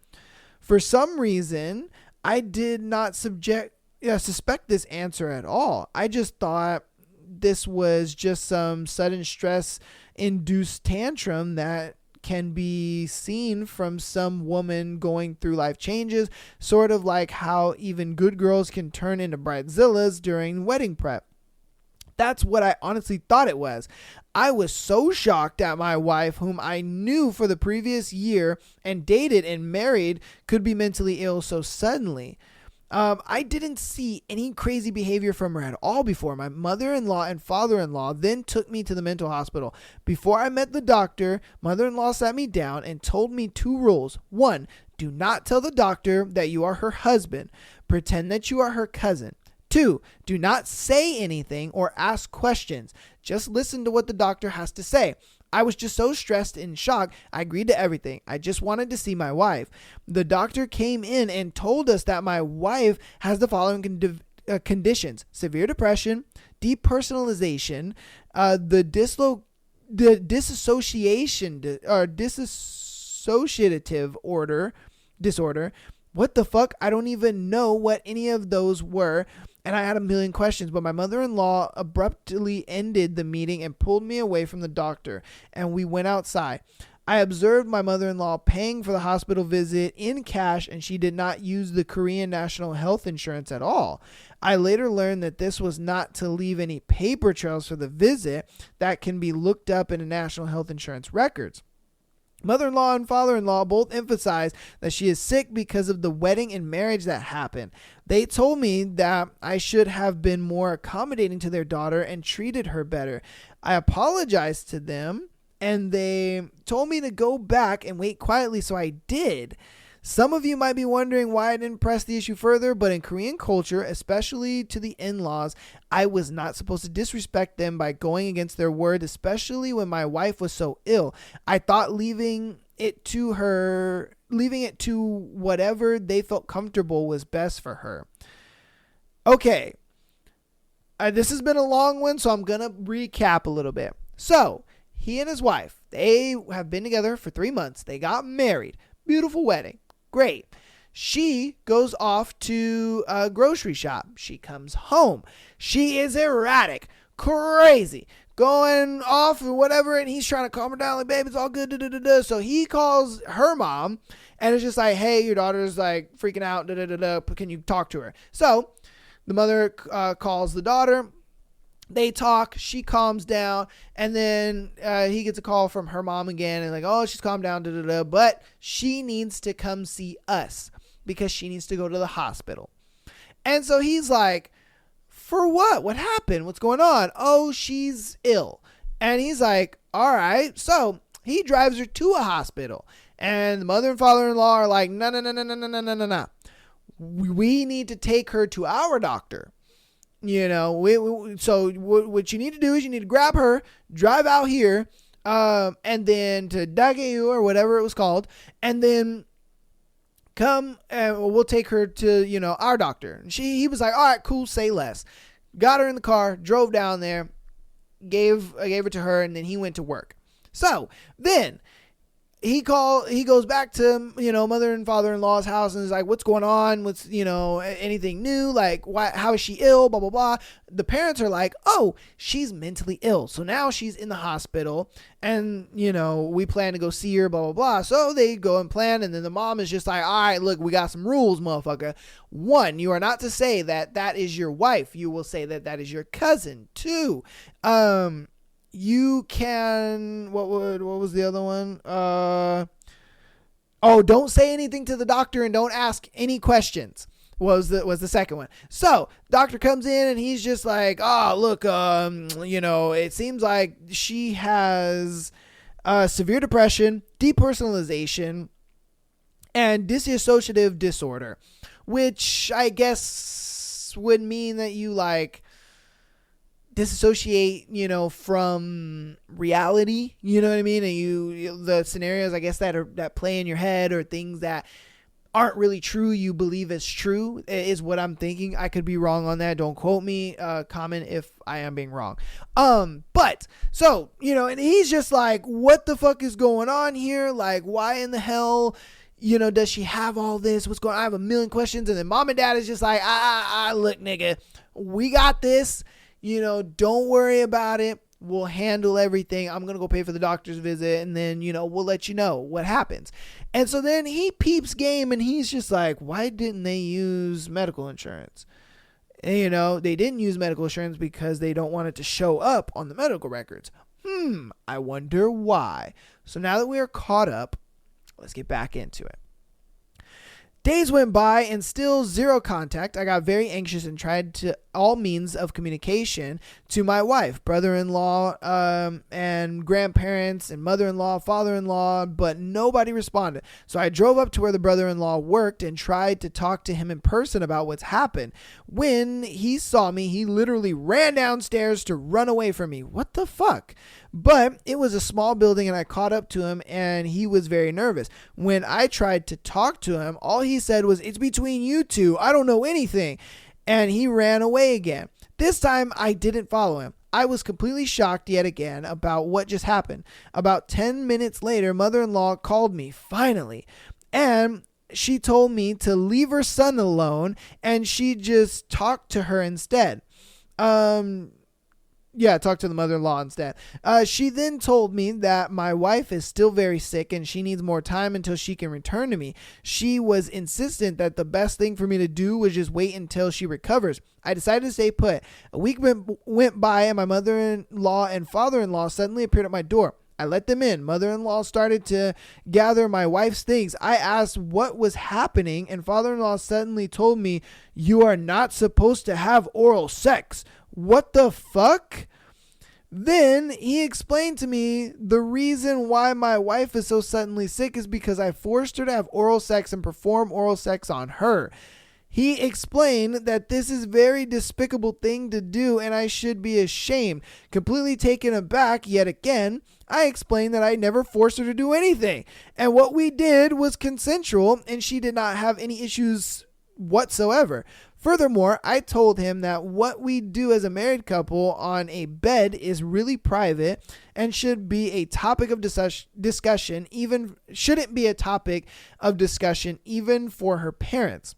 For some reason, I did not suspect this answer at all. I just thought this was just some sudden stress-induced tantrum that can be seen from some woman going through life changes, sort of like how even good girls can turn into bridezillas during wedding prep. That's what I honestly thought it was. I was so shocked at my wife, whom I knew for the previous year and dated and married, could be mentally ill so suddenly. I didn't see any crazy behavior from her at all before. My mother-in-law and father-in-law then took me to the mental hospital. Before I met the doctor, mother-in-law sat me down and told me 2 rules. 1, do not tell the doctor that you are her husband. Pretend that you are her cousin. 2, do not say anything or ask questions. Just listen to what the doctor has to say. I was just so stressed and shocked, I agreed to everything. I just wanted to see my wife. The doctor came in and told us that my wife has the following conditions: severe depression, depersonalization, the dissociative disorder. What the fuck? I don't even know what any of those were. And I had a million questions, but my mother-in-law abruptly ended the meeting and pulled me away from the doctor, and we went outside. I observed my mother-in-law paying for the hospital visit in cash, and she did not use the Korean National Health Insurance at all. I later learned that this was not to leave any paper trails for the visit that can be looked up in the National Health Insurance records. Mother-in-law and father-in-law both emphasized that she is sick because of the wedding and marriage that happened. They told me that I should have been more accommodating to their daughter and treated her better. I apologized to them and they told me to go back and wait quietly, so I did. Some of you might be wondering why I didn't press the issue further, but in Korean culture, especially to the in-laws, I was not supposed to disrespect them by going against their word, especially when my wife was so ill. I thought leaving it to whatever they felt comfortable was best for her. Okay, this has been a long one, so I'm going to recap a little bit. So, he and his wife, they have been together for 3 months. They got married. Beautiful wedding. Great. She goes off to a grocery shop. She comes home. She is erratic, crazy, going off or whatever, and he's trying to calm her down, like, babe, it's all good. So he calls her mom, and it's just like, hey, your daughter's like freaking out. Can you talk to her? So the mother calls the daughter. They talk, she calms down, and then he gets a call from her mom again, and like, oh, she's calmed down, but she needs to come see us because she needs to go to the hospital. And so he's like, for what? What happened? What's going on? Oh, she's ill. And he's like, all right. So he drives her to a hospital, and the mother and father-in-law are like, no. We need to take her to our doctor. You know, so what you need to do is you need to grab her, drive out here, and then to Daegu or whatever it was called, and then come and we'll take her to, you know, our doctor. And he was like, all right, cool, say less. Got her in the car, drove down there, gave her to her, and then he went to work. So then he goes back to, mother and father-in-law's house and is like, what's going on? What's, anything new? Like, why, how is she ill? Blah, blah, blah. The parents are like, oh, she's mentally ill. So now she's in the hospital and, we plan to go see her, blah, blah, blah. So they go and plan. And then the mom is just like, all right, look, we got some rules, motherfucker. 1, you are not to say that that is your wife. You will say that that is your cousin. 2, you can, what was the other one? Don't say anything to the doctor and don't ask any questions was the second one. So doctor comes in and he's just like, oh, look, it seems like she has severe depression, depersonalization, and dissociative disorder, which I guess would mean that you like disassociate, from reality, you know what I mean? And the scenarios, I guess, that play in your head or things that aren't really true, you believe as true, is what I'm thinking. I could be wrong on that. Don't quote me. Comment if I am being wrong. But so, and he's just like, what the fuck is going on here? Like, why in the hell, does she have all this? What's going on? I have a million questions. And then mom and dad is just like, look, nigga, we got this. Don't worry about it. We'll handle everything. I'm going to go pay for the doctor's visit and then, we'll let you know what happens. And so then he peeps game and he's just like, why didn't they use medical insurance? And, they didn't use medical insurance because they don't want it to show up on the medical records. I wonder why. So now that we are caught up, let's get back into it. Days went by and still zero contact. I got very anxious and tried to all means of communication to my wife, brother-in-law, and grandparents and mother-in-law, father-in-law, but nobody responded. So I drove up to where the brother-in-law worked and tried to talk to him in person about what's happened. When he saw me, he literally ran downstairs to run away from me. What the fuck? But it was a small building and I caught up to him and he was very nervous. When I tried to talk to him, all he said was, "It's between you two. I don't know anything." And he ran away again. This time I didn't follow him. I was completely shocked yet again about what just happened. About 10 minutes later, mother-in-law called me finally. And she told me to leave her son alone and she just talked to her instead. Talk to the mother-in-law instead. She then told me that my wife is still very sick and she needs more time until she can return to me. She was insistent that the best thing for me to do was just wait until she recovers. I decided to stay put. A week went by and my mother-in-law and father-in-law suddenly appeared at my door. I let them in. Mother-in-law started to gather my wife's things. I asked what was happening and father-in-law suddenly told me, "You are not supposed to have oral sex." What the fuck? Then he explained to me the reason why my wife is so suddenly sick is because I forced her to have oral sex and perform oral sex on her. He explained that this is a very despicable thing to do and I should be ashamed. Completely taken aback yet again, I explained that I never forced her to do anything and what we did was consensual and she did not have any issues whatsoever. Furthermore, I told him that what we do as a married couple on a bed is really private and should be a topic of discussion, shouldn't be a topic of discussion even for her parents.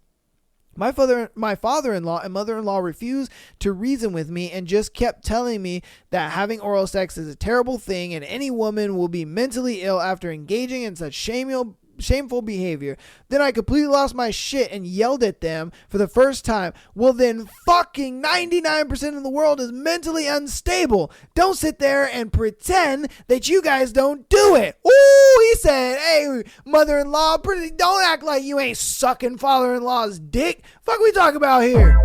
My father-in-law and mother-in-law refused to reason with me and just kept telling me that having oral sex is a terrible thing and any woman will be mentally ill after engaging in such shameful behavior. Then I completely lost my shit and yelled at them for the first time. Well, then fucking 99% of the world is mentally unstable. Don't sit there and pretend that you guys don't do it. Ooh, he said, "Hey, mother-in-law, don't act like you ain't sucking father-in-law's dick. Fuck we talk about here,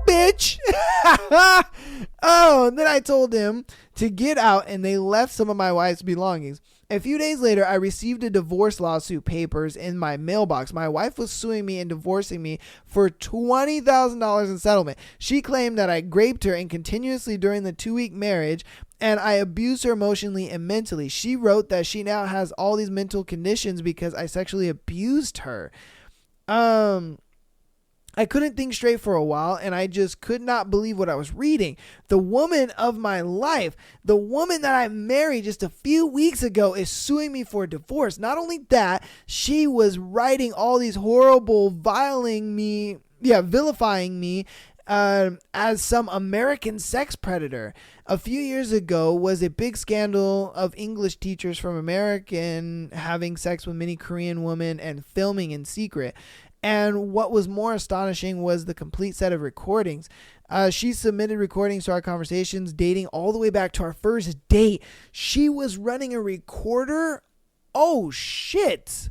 bitch." And then I told him to get out and they left some of my wife's belongings. A few days later, I received a divorce lawsuit papers in my mailbox. My wife was suing me and divorcing me for $20,000 in settlement. She claimed that I raped her and continuously during the 2-week marriage and I abused her emotionally and mentally. She wrote that she now has all these mental conditions because I sexually abused her. I couldn't think straight for a while, and I just could not believe what I was reading. The woman of my life, the woman that I married just a few weeks ago, is suing me for divorce. Not only that, she was writing all these horrible, vilifying me as some American sex predator. A few years ago was a big scandal of English teachers from American having sex with many Korean women and filming in secret. And what was more astonishing was the complete set of recordings. She submitted recordings to our conversations dating all the way back to our first date. She was running a recorder. Oh, shit.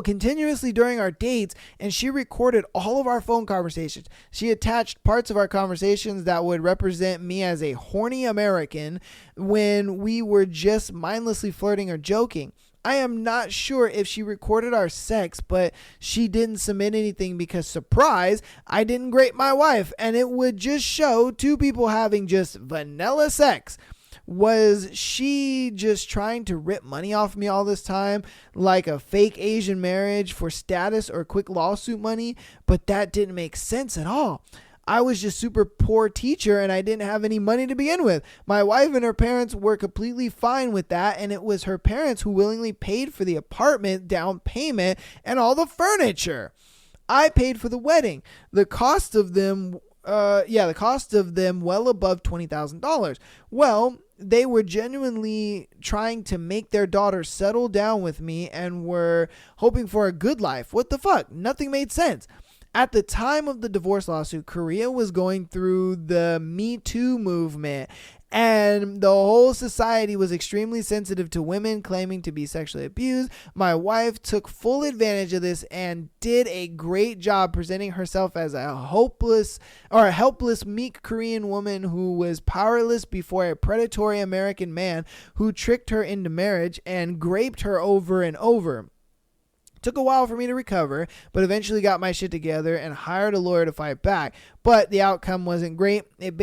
Continuously during our dates, and she recorded all of our phone conversations. She attached parts of our conversations that would represent me as a horny American when we were just mindlessly flirting or joking. I am not sure if she recorded our sex, but she didn't submit anything because, surprise, I didn't grate my wife, and it would just show two people having just vanilla sex. Was she just trying to rip money off me all this time, like a fake Asian marriage for status or quick lawsuit money? But that didn't make sense at all. I was just super poor teacher and I didn't have any money to begin with. My wife and her parents were completely fine with that, and it was her parents who willingly paid for the apartment down payment and all the furniture. I paid for the wedding. The cost of them well above $20,000. Well, they were genuinely trying to make their daughter settle down with me and were hoping for a good life. What the fuck? Nothing made sense. At the time of the divorce lawsuit, Korea was going through the Me Too movement, and the whole society was extremely sensitive to women claiming to be sexually abused. My wife took full advantage of this and did a great job presenting herself as a helpless, meek Korean woman who was powerless before a predatory American man who tricked her into marriage and raped her over and over. Took a while for me to recover, but eventually got my shit together and hired a lawyer to fight back. But the outcome wasn't great. It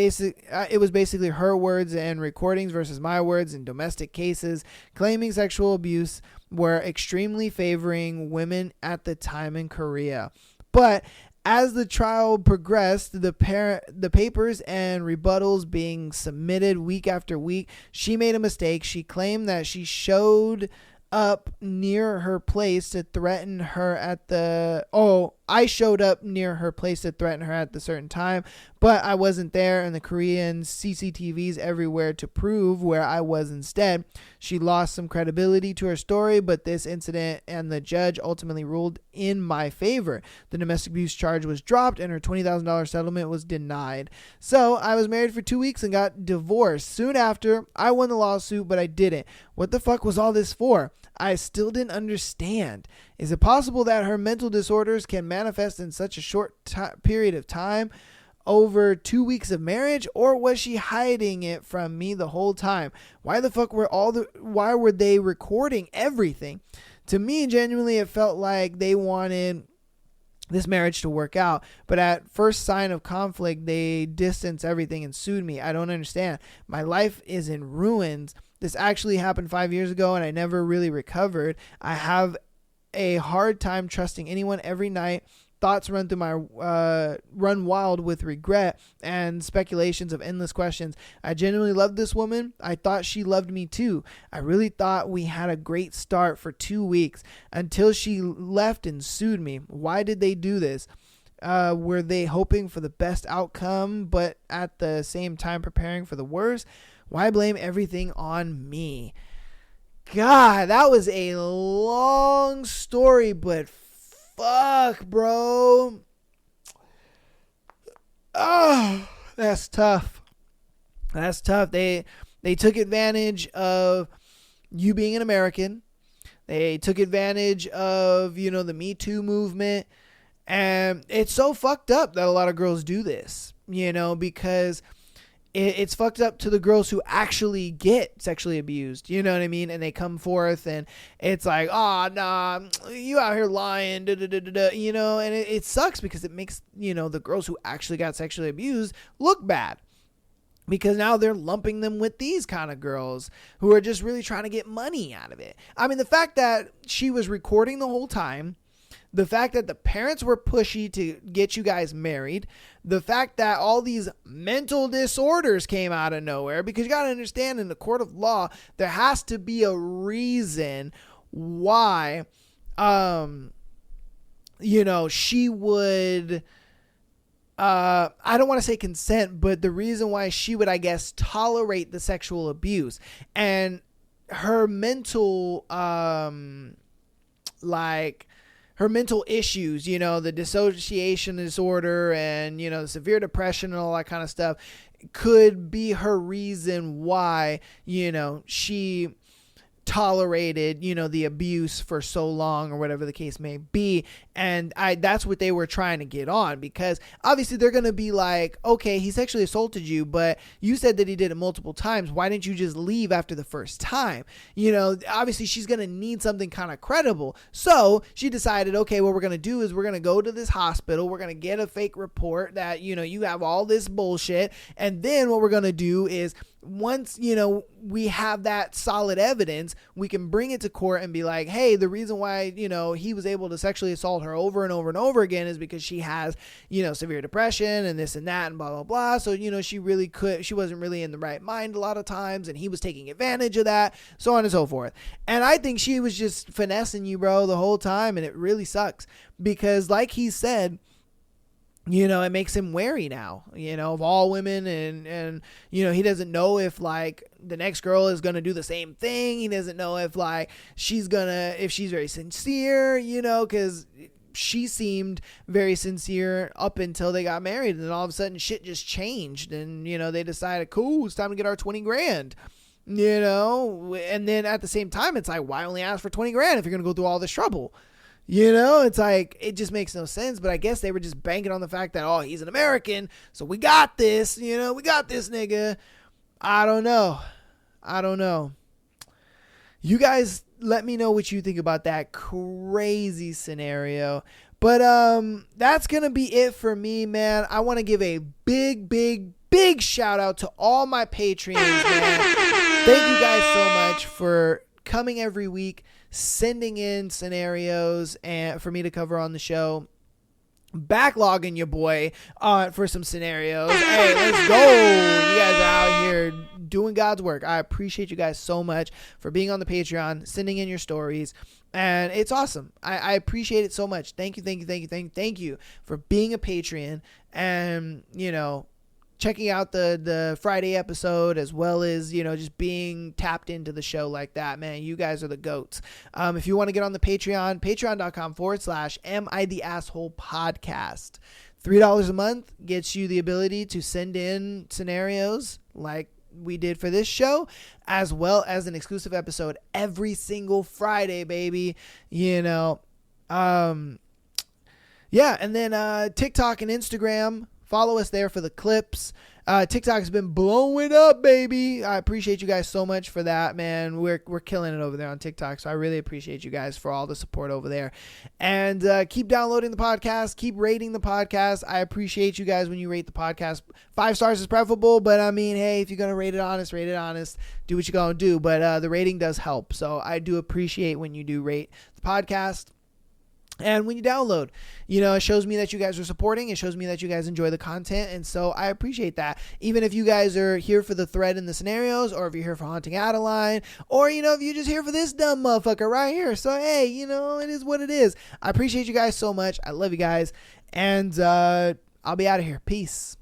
was basically her words and recordings versus my words in domestic cases, claiming sexual abuse were extremely favoring women at the time in Korea. But as the trial progressed, the papers and rebuttals being submitted week after week, she made a mistake. She claimed that she showed up near her place to threaten her I showed up near her place to threaten her at the certain time, but I wasn't there, and the Korean CCTVs everywhere to prove where I was instead. She lost some credibility to her story, but this incident and the judge ultimately ruled in my favor. The domestic abuse charge was dropped and her $20,000 settlement was denied. So I was married for 2 weeks and got divorced. Soon after, I won the lawsuit, but I didn't. What the fuck was all this for? I still didn't understand. Is it possible that her mental disorders can manifest in such a short period of time, over 2 weeks of marriage, or was she hiding it from me the whole time? Why the fuck why were they recording everything? To me, genuinely, it felt like they wanted this marriage to work out, but at first sign of conflict, they distanced everything and sued me. I don't understand. My life is in ruins. This actually happened 5 years ago and I never really recovered. I have a hard time trusting anyone every night. Thoughts run wild with regret and speculations of endless questions. I genuinely loved this woman. I thought she loved me too. I really thought we had a great start for 2 weeks until she left and sued me. Why did they do this? Were they hoping for the best outcome, but at the same time preparing for the worst? Why blame everything on me? God, that was a long story, but fuck, bro. Oh, that's tough. That's tough. They took advantage of you being an American. They took advantage of, the Me Too movement. And it's so fucked up that a lot of girls do this, because it's fucked up to the girls who actually get sexually abused, you know what I mean? And they come forth and it's like, oh, nah, you out here lying, and it sucks because it makes, the girls who actually got sexually abused look bad. Because now they're lumping them with these kind of girls who are just really trying to get money out of it. I mean, the fact that she was recording the whole time, the fact that the parents were pushy to get you guys married, the fact that all these mental disorders came out of nowhere, because you got to understand, in the court of law, there has to be a reason why, she would, I don't want to say consent, but the reason why she would, I guess, tolerate the sexual abuse. And her mental, her mental issues, the dissociation disorder and, the severe depression and all that kind of stuff could be her reason why, she tolerated, the abuse for so long, or whatever the case may be. And that's what they were trying to get on, because obviously they're going to be like, okay, he sexually assaulted you, but you said that he did it multiple times. Why didn't you just leave after the first time? Obviously she's going to need something kind of credible. So she decided, okay, what we're going to do is we're going to go to this hospital. We're going to get a fake report that, you have all this bullshit. And then what we're going to do is, once, we have that solid evidence, we can bring it to court and be like, hey, the reason why, he was able to sexually assault her over and over and over again is because she has, severe depression and this and that and blah, blah, blah. So, she wasn't really in the right mind a lot of times, and he was taking advantage of that, so on and so forth. And I think she was just finessing you, bro, the whole time. And it really sucks because, like he said, it makes him wary now, of all women. And, he doesn't know if the next girl is going to do the same thing. He doesn't know if she's very sincere, cause she seemed very sincere up until they got married. And then all of a sudden shit just changed. And, they decided, cool, it's time to get our 20 grand, and then at the same time, it's like, why only ask for 20 grand if you're going to go through all this trouble? It's like, it just makes no sense. But I guess they were just banking on the fact that, oh, he's an American, so we got this, we got this nigga. I don't know. You guys let me know what you think about that crazy scenario. But that's going to be it for me, man. I want to give a big shout out to all my Patreons, man. Thank you guys so much for coming every week, sending in scenarios and for me to cover on the show, backlogging your boy for some scenarios. Hey, let's go. You guys are out here doing God's work. I appreciate you guys so much for being on the Patreon, sending in your stories, and it's awesome. I appreciate it so much. Thank you for being a Patreon, and checking out the Friday episode, as well as, just being tapped into the show like that, man. You guys are the goats. If you want to get on the Patreon, patreon.com/Am I the Asshole Podcast. $3 a month gets you the ability to send in scenarios like we did for this show, as well as an exclusive episode every single Friday, baby. Yeah. And then TikTok and Instagram. Follow us there for the clips. TikTok has been blowing up, baby. I appreciate you guys so much for that, man. We're killing it over there on TikTok, so I really appreciate you guys for all the support over there. And keep downloading the podcast. Keep rating the podcast. I appreciate you guys when you rate the podcast. 5 stars is preferable, but I mean, hey, if you're going to rate it honest. Do what you're going to do. But the rating does help, so I do appreciate when you do rate the podcast. And when you download, it shows me that you guys are supporting. It shows me that you guys enjoy the content. And so I appreciate that. Even if you guys are here for the thread and the scenarios, or if you're here for Haunting Adeline, or, if you're just here for this dumb motherfucker right here. So, hey, it is what it is. I appreciate you guys so much. I love you guys. And I'll be out of here. Peace.